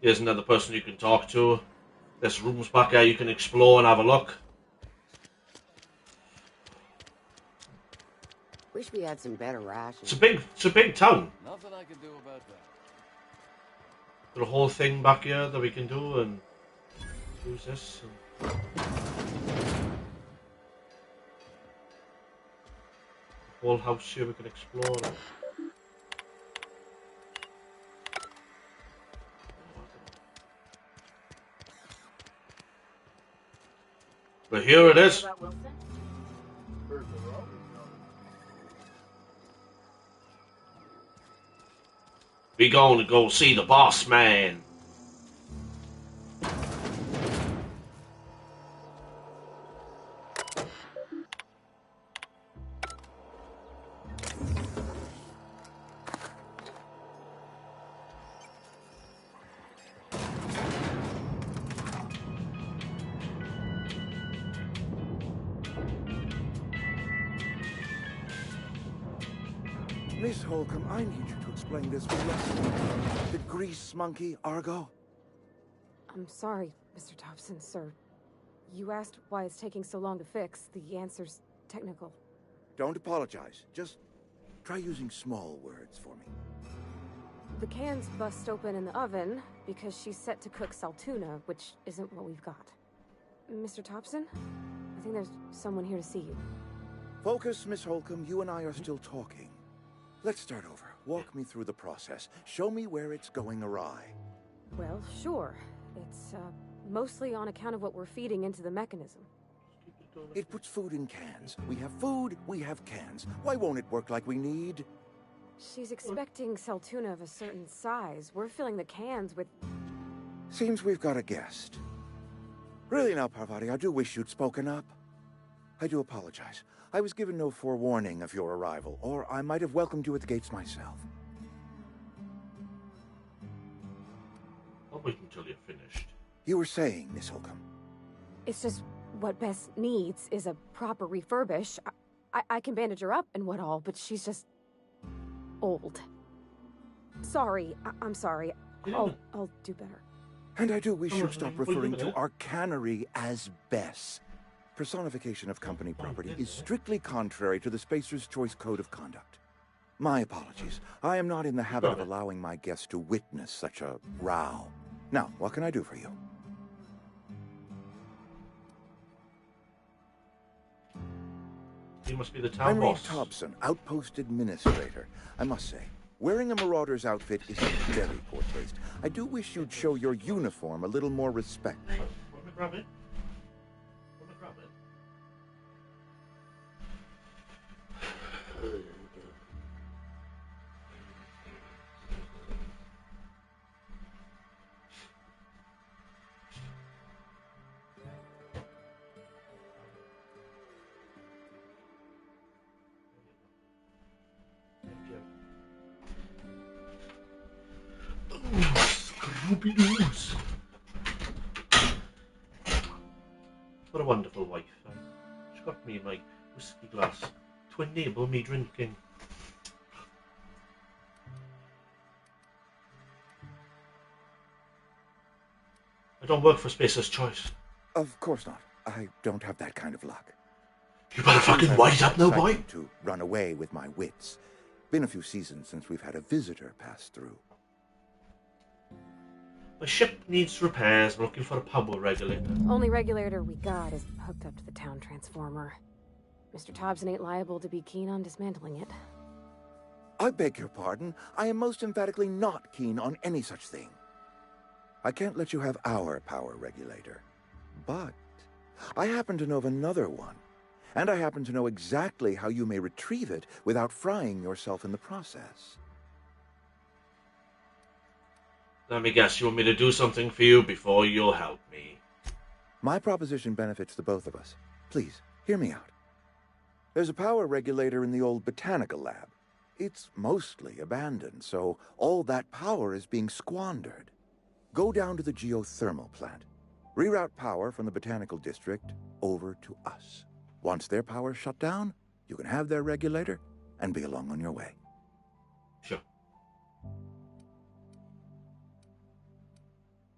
A: Here's another person you can talk to. There's rooms back there you can explore and have a look.
N: Wish we had some better rations.
A: It's a big town.
G: Nothing I can do about that.
A: There's a whole thing back here that we can do and use this. Whole house here we can explore. But here it is. We going to go see the boss man.
O: Miss Holcomb, I need you to explain this with the grease monkey, Argo.
P: I'm sorry, Mr. Thompson, sir. You asked why it's taking so long to fix. The answer's technical.
O: Don't apologize. Just try using small words for me.
P: The cans bust open in the oven because she's set to cook saltuna, which isn't what we've got. Mr. Thompson? I think there's someone here to see you.
O: Focus, Miss Holcomb. You and I are still talking. Let's start over. Walk me through the process. Show me where it's going awry.
P: Well, sure. It's, mostly on account of what we're feeding into the mechanism.
O: It puts food in cans. We have food, we have cans. Why won't it work like we need?
P: She's expecting saltuna of a certain size. We're filling the cans with...
O: Seems we've got a guest. Really now, Parvati, I do wish you'd spoken up. I do apologize. I was given no forewarning of your arrival, or I might have welcomed you at the gates myself.
A: I'll wait until you're finished.
O: You were saying, Miss Holcomb.
P: It's just what Bess needs is a proper refurbish. I can bandage her up and what all, but she's just... old. Sorry, I'm sorry. I'll do better.
O: And I do wish you'd stop
A: Wait a
O: referring to
A: minute.
O: our cannery as Bess. Personification of company property is strictly contrary to the Spacer's Choice Code of Conduct. My apologies. I am not in the habit of allowing my guests to witness such a row. Now, what can I do for you?
A: You must be the town
O: I'm Reed
A: boss.
O: Thompson, Outpost Administrator. I must say, wearing a Marauder's outfit is in very poor taste. I do wish you'd show your uniform a little more respect.
A: What am I grabbing? What am I grabbing? Scooby-Doos. What a wonderful wife. She got me my whiskey glass to enable me drinking. I don't work for Spacer's Choice.
O: Of course not. I don't have that kind of luck.
A: You better fucking wise up now, boy.
O: To run away with my wits. Been a few seasons since we've had a visitor pass through.
A: My ship needs repairs. I'm looking for a power regulator.
P: Only regulator we got is hooked up to the town transformer. Mr. Thompson ain't liable to be keen on dismantling it.
O: I beg your pardon. I am most emphatically not keen on any such thing. I can't let you have our power regulator. But I happen to know of another one. And I happen to know exactly how you may retrieve it without frying yourself in the process.
A: Let me guess, you want me to do something for you before you'll help me.
O: My proposition benefits the both of us. Please, hear me out. There's a power regulator in the old botanical lab. It's mostly abandoned, so all that power is being squandered. Go down to the geothermal plant. Reroute power from the botanical district over to us. Once their power's shut down, you can have their regulator and be along on your way.
A: Sure.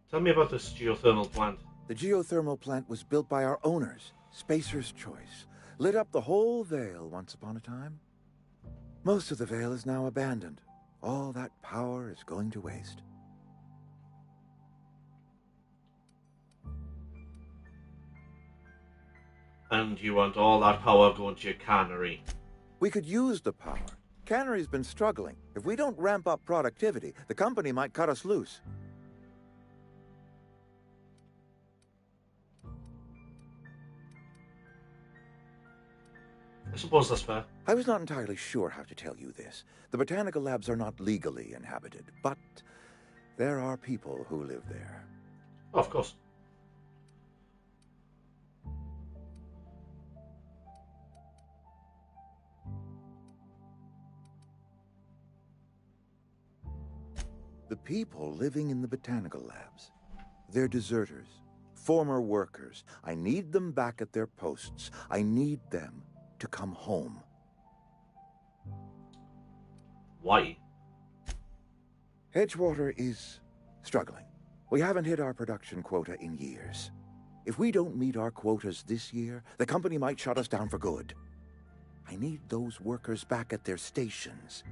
A: Tell me about this geothermal plant.
O: The geothermal plant was built by our owners, Spacer's Choice. Lit up the whole Vale once upon a time. Most of the Vale is now abandoned. All that power is going to waste.
A: And you want all that power going to your cannery?
O: We could use the power. Cannery's been struggling. If we don't ramp up productivity, the company might cut us loose.
A: I suppose that's fair.
O: I was not entirely sure how to tell you this. The botanical labs are not legally inhabited, but there are people who live there.
A: Oh, of course.
O: The people living in the botanical labs. They're deserters, former workers. I need them back at their posts. I need them to come home.
A: Why?
O: Edgewater is struggling. We haven't hit our production quota in years. If we don't meet our quotas this year, the company might shut us down for good. I need those workers back at their stations.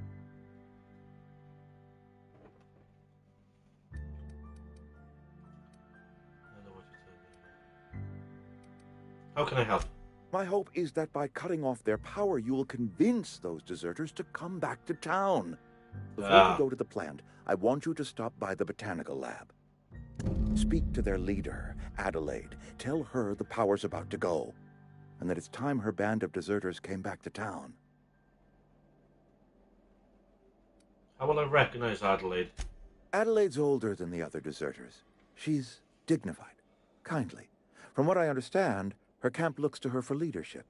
A: How can I help?
O: My hope is that by cutting off their power, you will convince those deserters to come back to town. Before you go to the plant, I want you to stop by the botanical lab. Speak to their leader, Adelaide. Tell her the power's about to go, and that it's time her band of deserters came back to town.
A: How will I recognize Adelaide?
O: Adelaide's older than the other deserters. She's dignified, kindly. From what I understand, her camp looks to her for leadership.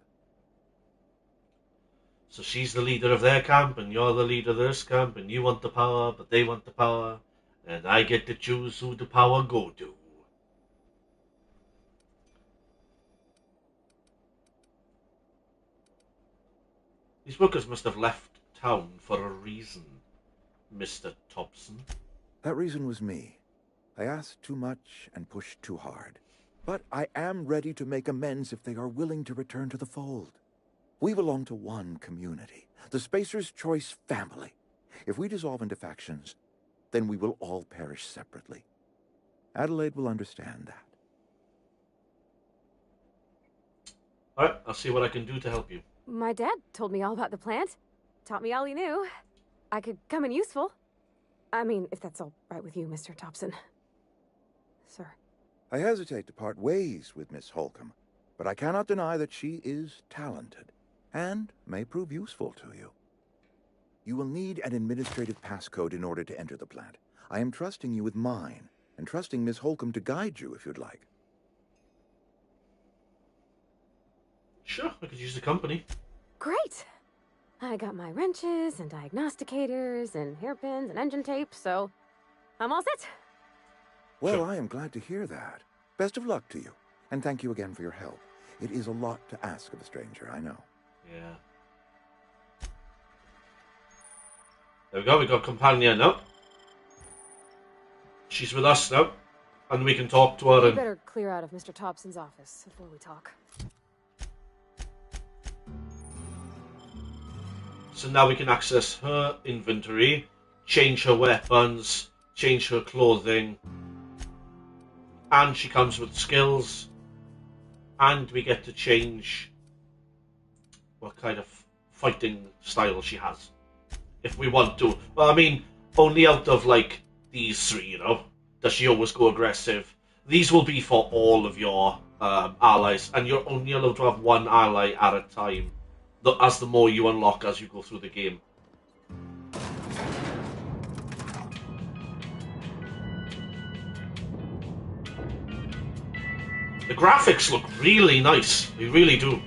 A: So she's the leader of their camp, and you're the leader of this camp, and you want the power, but they want the power, and I get to choose who the power go to. These workers must have left town for a reason, Mr. Thompson.
O: That reason was me. I asked too much and pushed too hard. But I am ready to make amends if they are willing to return to the fold. We belong to one community, the Spacer's Choice family. If we dissolve into factions, then we will all perish separately. Adelaide will understand that.
A: Alright, I'll see what I can do to help you.
P: My dad told me all about the plant. Taught me all he knew. I could come in useful. I mean, if that's all right with you, Mr. Thompson. Sir.
O: I hesitate to part ways with Miss Holcomb, but I cannot deny that she is talented and may prove useful to you. You will need an administrative passcode in order to enter the plant. I am trusting you with mine, and trusting Miss Holcomb to guide you if you'd like.
A: Sure, I could use the company.
P: Great! I got my wrenches and diagnosticators and hairpins and engine tape, so I'm all set.
O: Well, I am glad to hear that. Best of luck to you, and thank you again for your help. It is a lot to ask of a stranger, I know.
A: Yeah. There we go, we got companion now. She's with us now, and we can talk to her.
P: We
A: and...
P: better clear out of Mr. Thompson's office before we talk.
A: So now we can access her inventory, change her weapons, change her clothing, and she comes with skills, and we get to change what kind of fighting style she has, if we want to. Well, I mean, only out of, like, these three, you know? Does she always go aggressive? These will be for all of your allies, and you're only allowed to have one ally at a time, as the more you unlock as you go through the game. The graphics look really nice. They really do.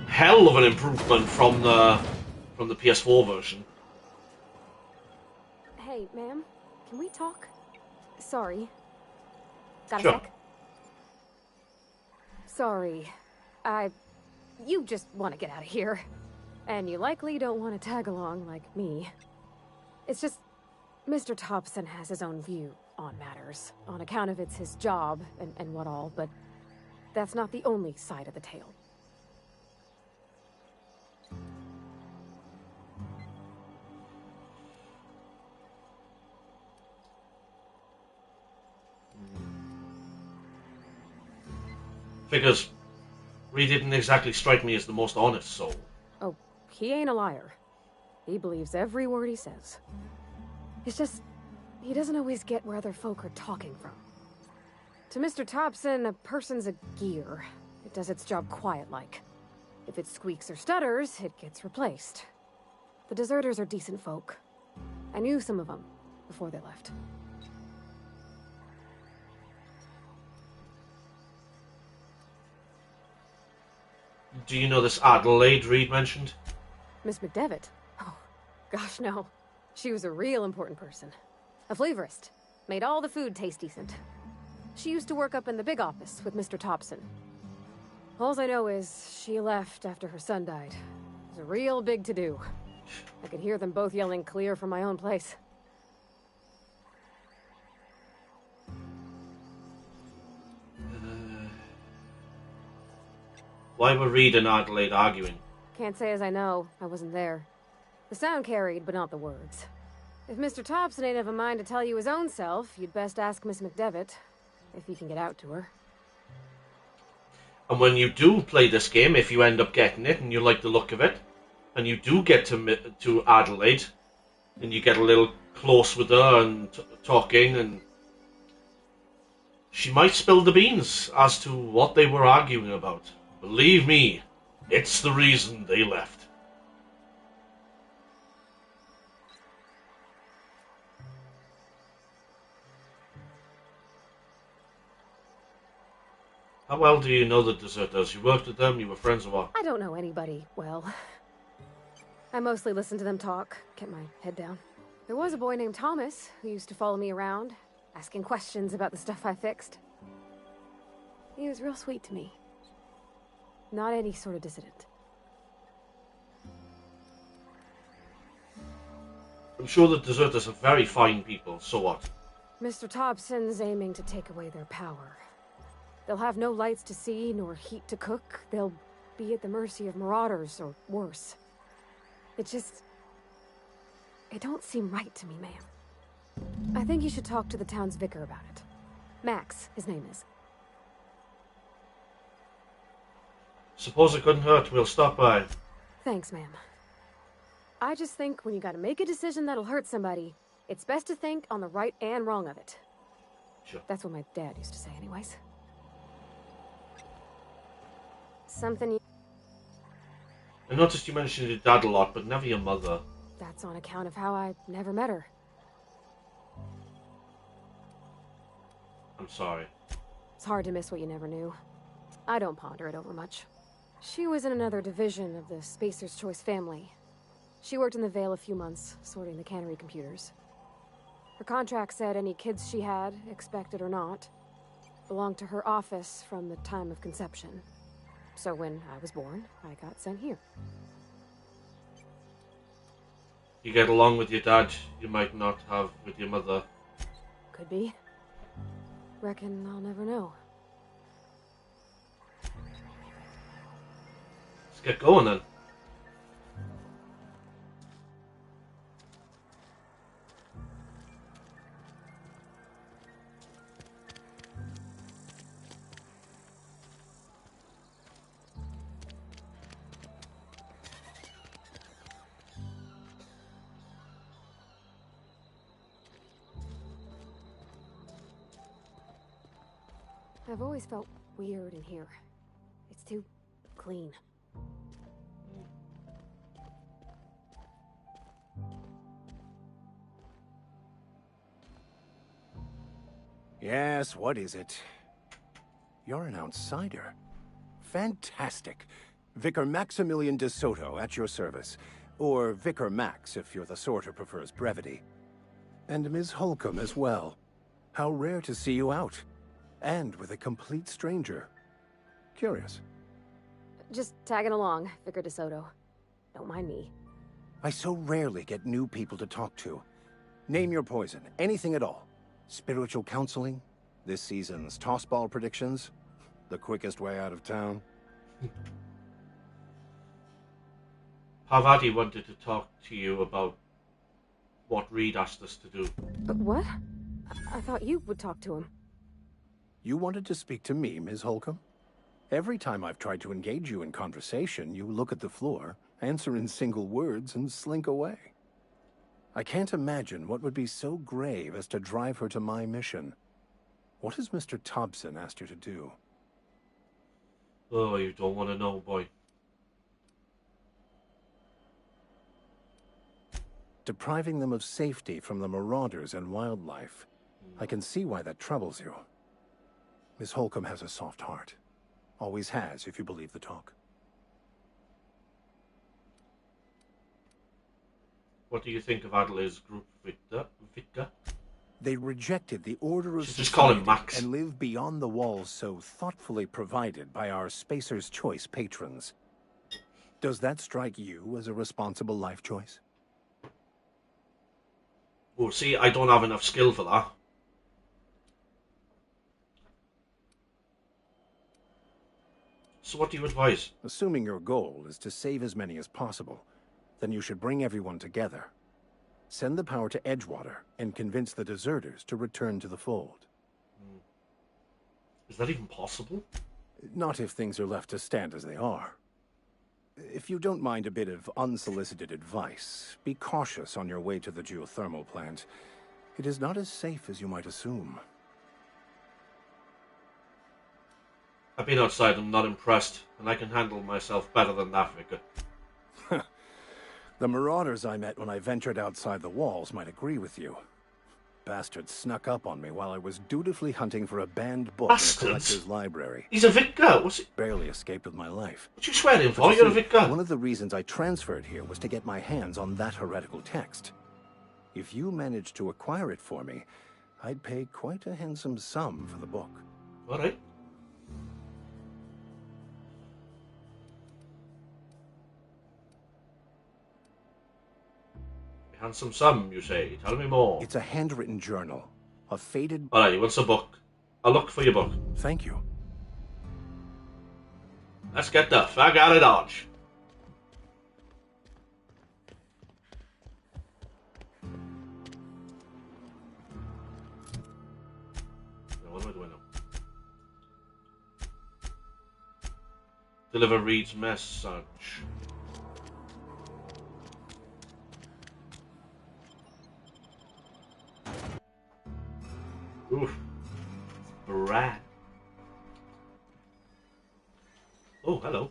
A: Hell of an improvement from the PS4 version.
P: Hey, ma'am, can we talk? Sorry. Got a
A: Sure.
P: sec? Sorry. You just want to get out of here. And you likely don't want to tag along like me. It's just, Mr. Thompson has his own view on matters, on account of it's his job and what all, but that's not the only side of the tale.
A: Figures. Reed didn't exactly strike me as the most honest soul.
P: Oh, he ain't a liar. He believes every word he says. It's just, he doesn't always get where other folk are talking from. To Mr. Thompson, a person's a gear. It does its job quiet-like. If it squeaks or stutters, it gets replaced. The deserters are decent folk. I knew some of them before they left.
A: Do you know this Adelaide Reed mentioned?
P: Miss McDevitt? Oh, gosh, no. She was a real important person. A flavorist. Made all the food taste decent. She used to work up in the big office with Mr. Thompson. All I know is she left after her son died. It was a real big to-do. I could hear them both yelling clear from my own place.
A: Why were Reed and Adelaide arguing?
P: Can't say as I know. I wasn't there. The sound carried, but not the words. If Mr. Thompson ain't of a mind to tell you his own self, you'd best ask Miss McDevitt, if he can get out to her.
A: And when you do play this game, if you end up getting it and you like the look of it, and you do get to Adelaide, and you get a little close with her and talking, and she might spill the beans as to what they were arguing about. Believe me, it's the reason they left. How well do you know the deserters? You worked with them, you were friends or what?
P: I don't know anybody well. I mostly listened to them talk, kept my head down. There was a boy named Thomas who used to follow me around, asking questions about the stuff I fixed. He was real sweet to me. Not any sort of dissident.
A: I'm sure the deserters are very fine people, so what?
P: Mr. Thompson's aiming to take away their power. They'll have no lights to see, nor heat to cook. They'll be at the mercy of marauders, or worse. It don't seem right to me, ma'am. I think you should talk to the town's vicar about it. Max, his name is.
A: Suppose it couldn't hurt. We'll stop by.
P: Thanks, ma'am. I just think when you gotta make a decision that'll hurt somebody, it's best to think on the right and wrong of it.
A: Sure.
P: That's what my dad used to say anyways. Something you...
A: I noticed you mentioned your dad a lot, but never your mother.
P: That's on account of how I never met her.
A: I'm sorry.
P: It's hard to miss what you never knew. I don't ponder it over much. She was in another division of the Spacer's Choice family. She worked in the Vale a few months, sorting the cannery computers. Her contract said any kids she had, expected or not, belonged to her office from the time of conception. So when I was born, I got sent here.
A: You get along with your dad, you might not have with your mother.
P: Could be. Reckon I'll never know.
A: Let's get going then.
P: I've always felt weird in here. It's too clean.
M: Yes, what is it? You're an outsider. Fantastic. Vicar Maximilian de Soto at your service. Or Vicar Max, if you're the sort who prefers brevity. And Ms. Holcomb as well. How rare to see you out. And with a complete stranger. Curious.
P: Just tagging along, Vicar de Soto. Don't mind me.
M: I so rarely get new people to talk to. Name your poison, anything at all. Spiritual counseling, this season's tossball predictions, the quickest way out of town.
A: Parvati wanted to talk to you about what Reed asked us to do.
P: What? I thought you would talk to him.
M: You wanted to speak to me, Ms. Holcomb? Every time I've tried to engage you in conversation, you look at the floor, answer in single words, and slink away. I can't imagine what would be so grave as to drive her to my mission. What has Mr. Thompson asked you to do?
A: Oh, you don't want to know, boy.
M: Depriving them of safety from the marauders and wildlife. I can see why that troubles you. Miss Holcomb has a soft heart. Always has, if you believe the talk.
A: What do you think of Adelaide's group, Victor?
M: They rejected the order of
A: just call him Max.
M: And live beyond the walls so thoughtfully provided by our Spacer's Choice patrons. Does that strike you as a responsible life choice?
A: Oh, see, I don't have enough skill for that. So what do you advise?
M: Assuming your goal is to save as many as possible, then you should bring everyone together. Send the power to Edgewater and convince the deserters to return to the fold.
A: Is that even possible?
M: Not if things are left to stand as they are. If you don't mind a bit of unsolicited advice, be cautious on your way to the geothermal plant. It is not as safe as you might assume.
A: I've been outside, I'm not impressed, and I can handle myself better than that, Vicar.
M: The marauders I met when I ventured outside the walls might agree with you. Bastards snuck up on me while I was dutifully hunting for a banned book in a collector's library.
A: He's a Vicar, was he?
M: Barely escaped with my life.
A: What you swearing for? You're a Vicar.
M: One of the reasons I transferred here was to get my hands on that heretical text. If you managed to acquire it for me, I'd pay quite a handsome sum for the book.
A: All right. Handsome sum, you say? Tell me more.
M: It's a handwritten journal, A fated...
A: Alright, what's the book? I'll look for your book.
M: Thank you.
A: Let's get the fuck out of Dodge. What am I doing now? Deliver Reed's message. Oof. Brad. Oh, hello.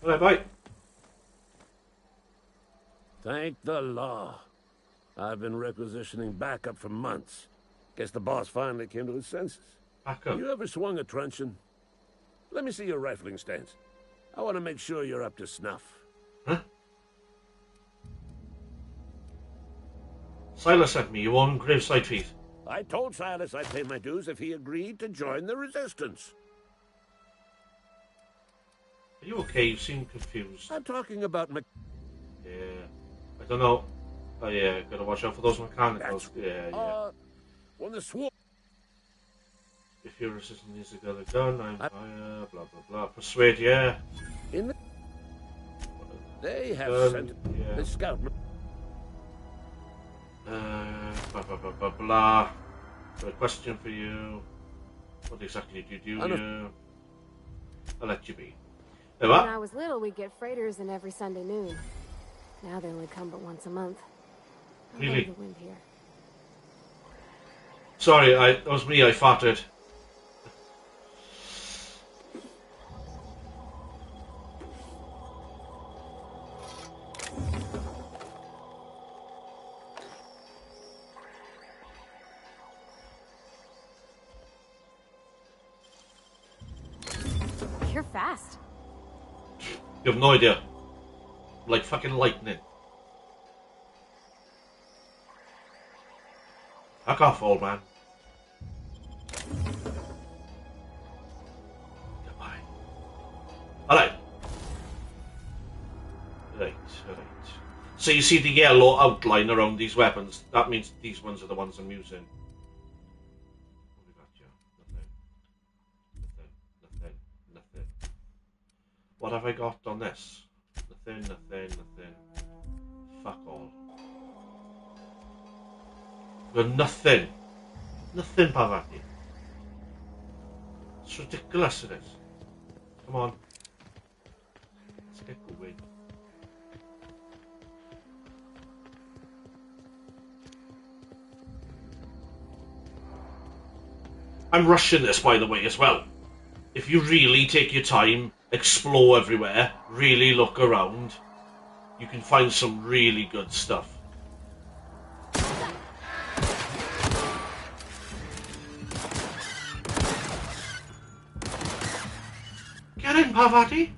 A: Alright, bye.
Q: Thank the law. I've been requisitioning backup for months. Guess the boss finally came to his senses.
A: Backup?
Q: You ever swung a truncheon? Let me see your rifling stance. I want to make sure you're up to snuff.
A: Huh? Silas sent me. You own graveside feet.
Q: I told Silas I'd pay my dues if he agreed to join the resistance.
A: Are you okay? You seem confused.
Q: I'm talking about
A: Yeah. I don't know. Oh yeah, gotta watch out for those mechanicals. Yeah.
Q: When the swarm...
A: If your resistance needs to get it done, I'm blah blah blah. Persuade, yeah.
Q: They have sent the scout...
A: Blah blah blah blah blah. Got a question for you. What exactly do you do? I'll let you be.
P: When I was little, we'd get freighters in every Sunday noon. Now they only come but once a month. I'll
A: Really?
P: go to the wind here.
A: Sorry, that was me. I farted.
P: You're fast.
A: You have no idea. Like fucking lightning. Fuck off, old man. Goodbye. Alright. Right. So you see the yellow outline around these weapons. That means these ones are the ones I'm using. What have we got here? Nothing. What have I got on this? Nothing. Fuck all. Got nothing. Nothing, Parvati. It's ridiculous, it is. Come on. Let's get going. I'm rushing this, by the way, as well. If you really take your time, explore everywhere, really look around, you can find some really good stuff. Get in, Parvati!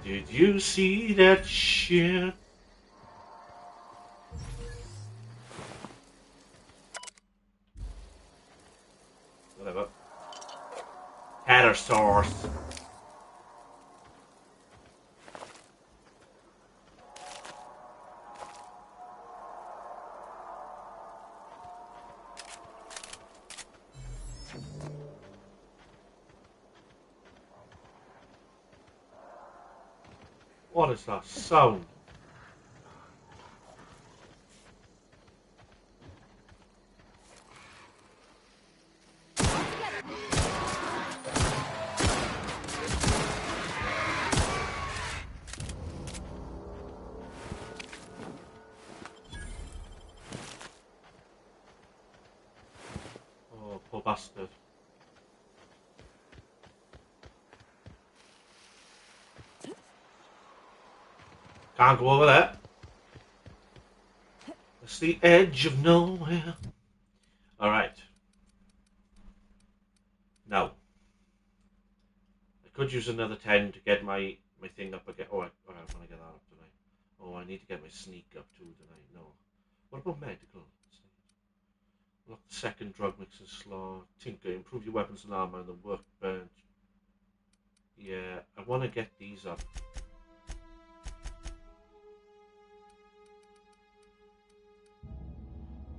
A: Did you see that shit? Whatever. Hatter source. What is that sound? Oh, poor bastard. Can't go over there. It's the edge of nowhere. Alright. Now. I could use another 10 to get my thing up again. Oh, I want to get that up tonight. Oh, I need to get my sneak up too tonight. No. What about medical? Lock the second drug mixer slot. Tinker, improve your weapons and armor on the workbench. Yeah, I want to get these up.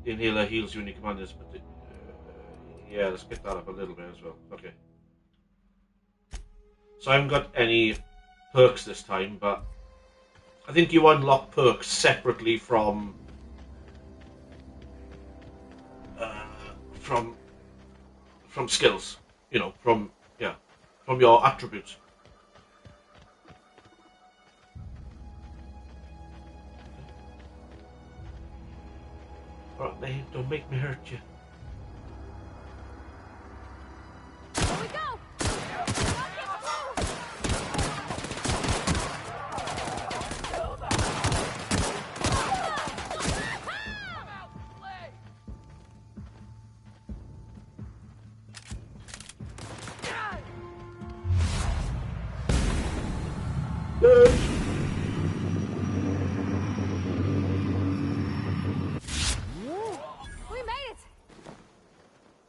A: The inhaler heals you when you command this, but yeah, let's get that up a little bit as well. Okay. So I haven't got any perks this time, but I think you unlock perks separately from skills. You know, from your attributes. Alright, mate, don't make me hurt you.
P: Here we go!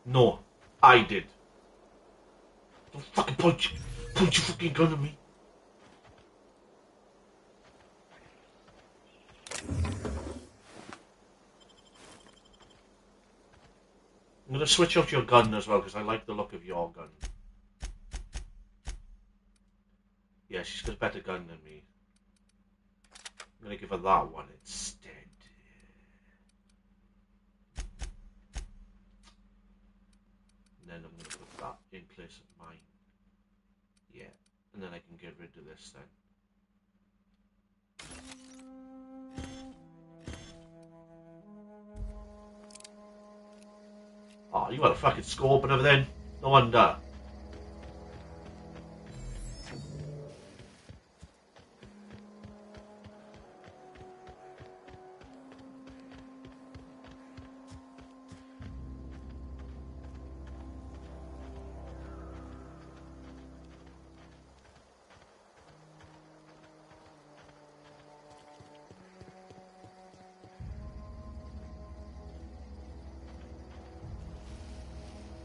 A: No, I did. Don't fucking point your fucking gun at me. I'm gonna switch out your gun as well because I like the look of your gun. Yeah, she's got a better gun than me. I'm gonna give her that one instead. And then I'm going to put that in place of mine. Yeah. And then I can get rid of this then. Oh, you got a fucking scope and everything. No wonder.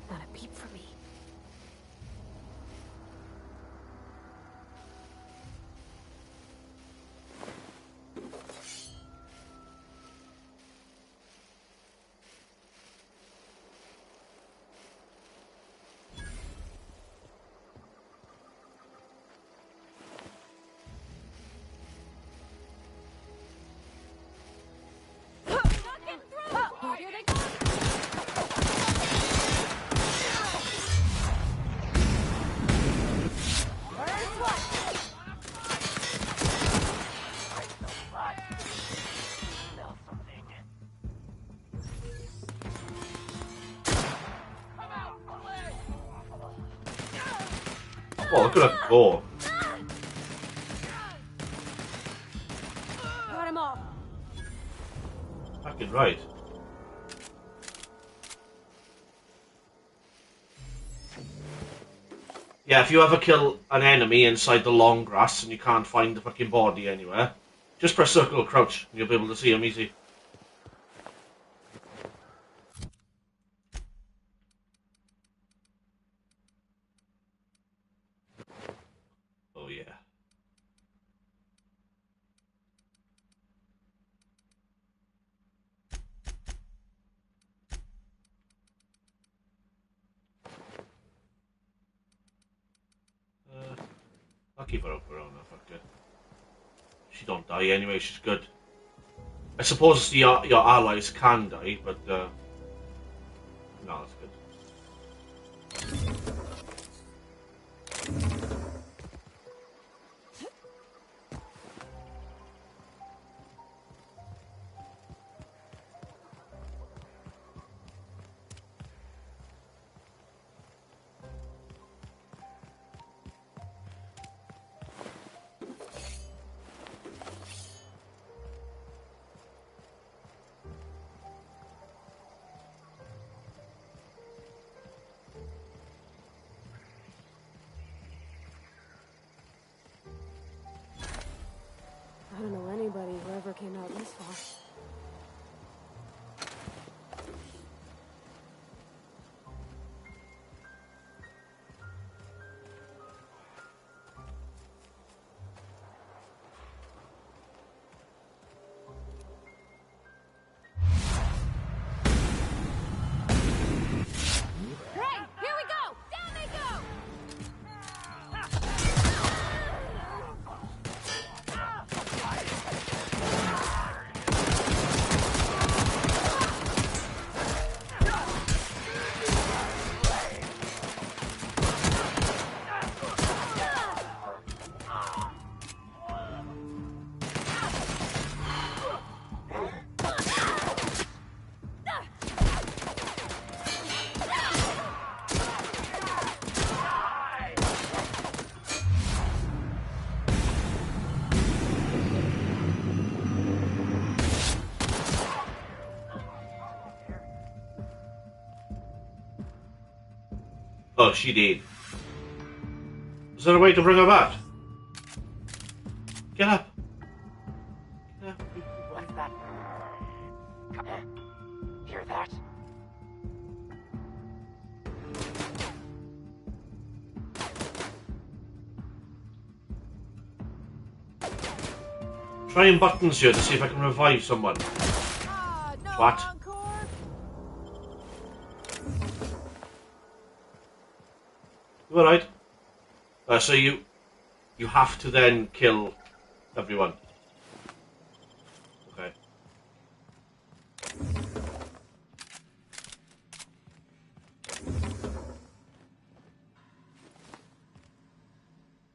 P: Not a peep for me. Here they come!
A: Oh, look at that gore.
P: Got him off.
A: Fucking right. Yeah, if you ever kill an enemy inside the long grass and you can't find the fucking body anywhere, just press circle or crouch and you'll be able to see him easy. Oh yeah. I'll keep her up around now, fuck it. She don't die anyway, she's good. I suppose your allies can die, but no, that's good. Oh, she did. Is there a way to bring her back? Get up. Get up.
G: What's that? Come on. Hear that?
A: Trying buttons here to see if I can revive someone.
H: No,
A: What?
H: Encore?
A: You alright? So you have to then kill everyone. Okay.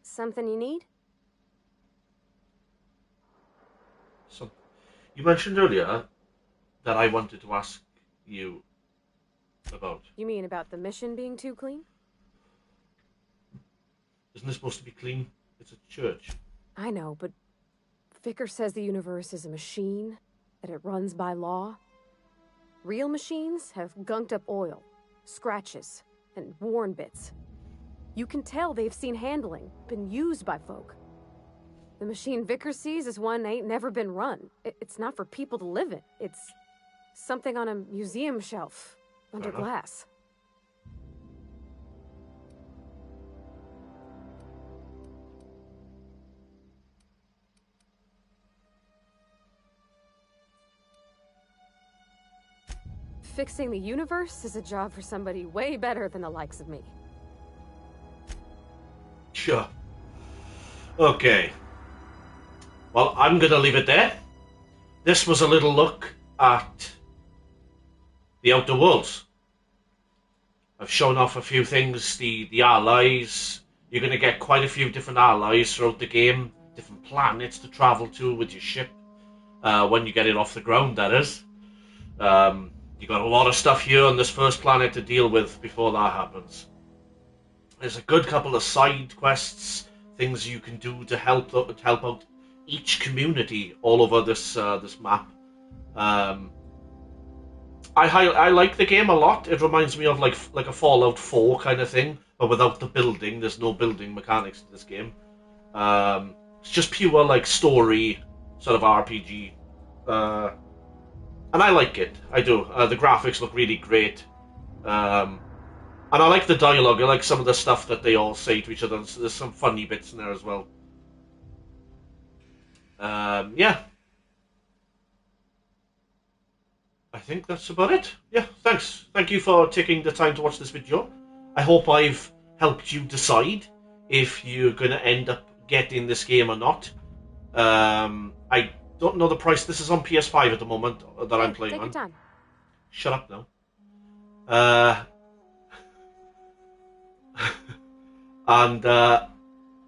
P: Something you need?
A: So, you mentioned earlier that I wanted to ask you about.
P: You mean about the mission being too clean?
A: Isn't this supposed to be clean? It's a church.
P: I know, but Vicker says the universe is a machine, that it runs by law. Real machines have gunked up oil, scratches, and worn bits. You can tell they've seen handling, been used by folk. The machine Vicker sees is one ain't never been run. It's not for people to live in. It's something on a museum shelf, under glass. Fixing the universe is a job for somebody way better than the likes of me.
A: Sure. Okay. Well, I'm gonna leave it there. This was a little look at the Outer Worlds. I've shown off a few things, the allies. You're gonna get quite a few different allies throughout the game, different planets to travel to with your ship, when you get it off the ground, that is. You got a lot of stuff here on this first planet to deal with before that happens. There's a good couple of side quests, things you can do to help out each community all over this this map. I like the game a lot. It reminds me of like a Fallout 4 kind of thing, but without the building. There's no building mechanics to this game. It's just pure like story sort of RPG. And I like it. I do. The graphics look really great. And I like the dialogue. I like some of the stuff that they all say to each other. There's some funny bits in there as well. Yeah. I think that's about it. Yeah, thanks. Thank you for taking the time to watch this video. I hope I've helped you decide if you're going to end up getting this game or not. I don't know the price. This is on PS5 at the moment that I'm playing on.
P: Take your time.
A: Shut up now.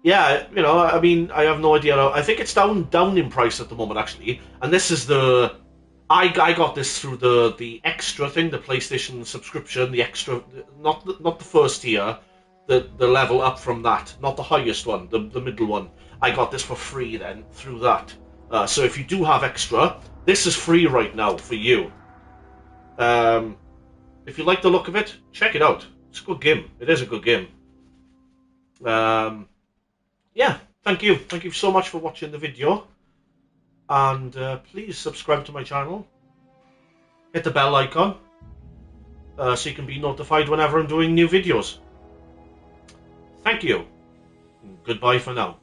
A: Yeah, you know, I mean, I have no idea. I think it's down in price at the moment, actually. And this is the... I got this through the extra thing, the PlayStation subscription, the extra... Not the first tier, the level up from that. Not the highest one, the middle one. I got this for free then, through that. So if you do have extra, this is free right now for you. If you like the look of it, check it out. It's a good game. It is a good game. Yeah, thank you. Thank you so much for watching the video. And please subscribe to my channel. Hit the bell icon. So you can be notified whenever I'm doing new videos. Thank you. Goodbye for now.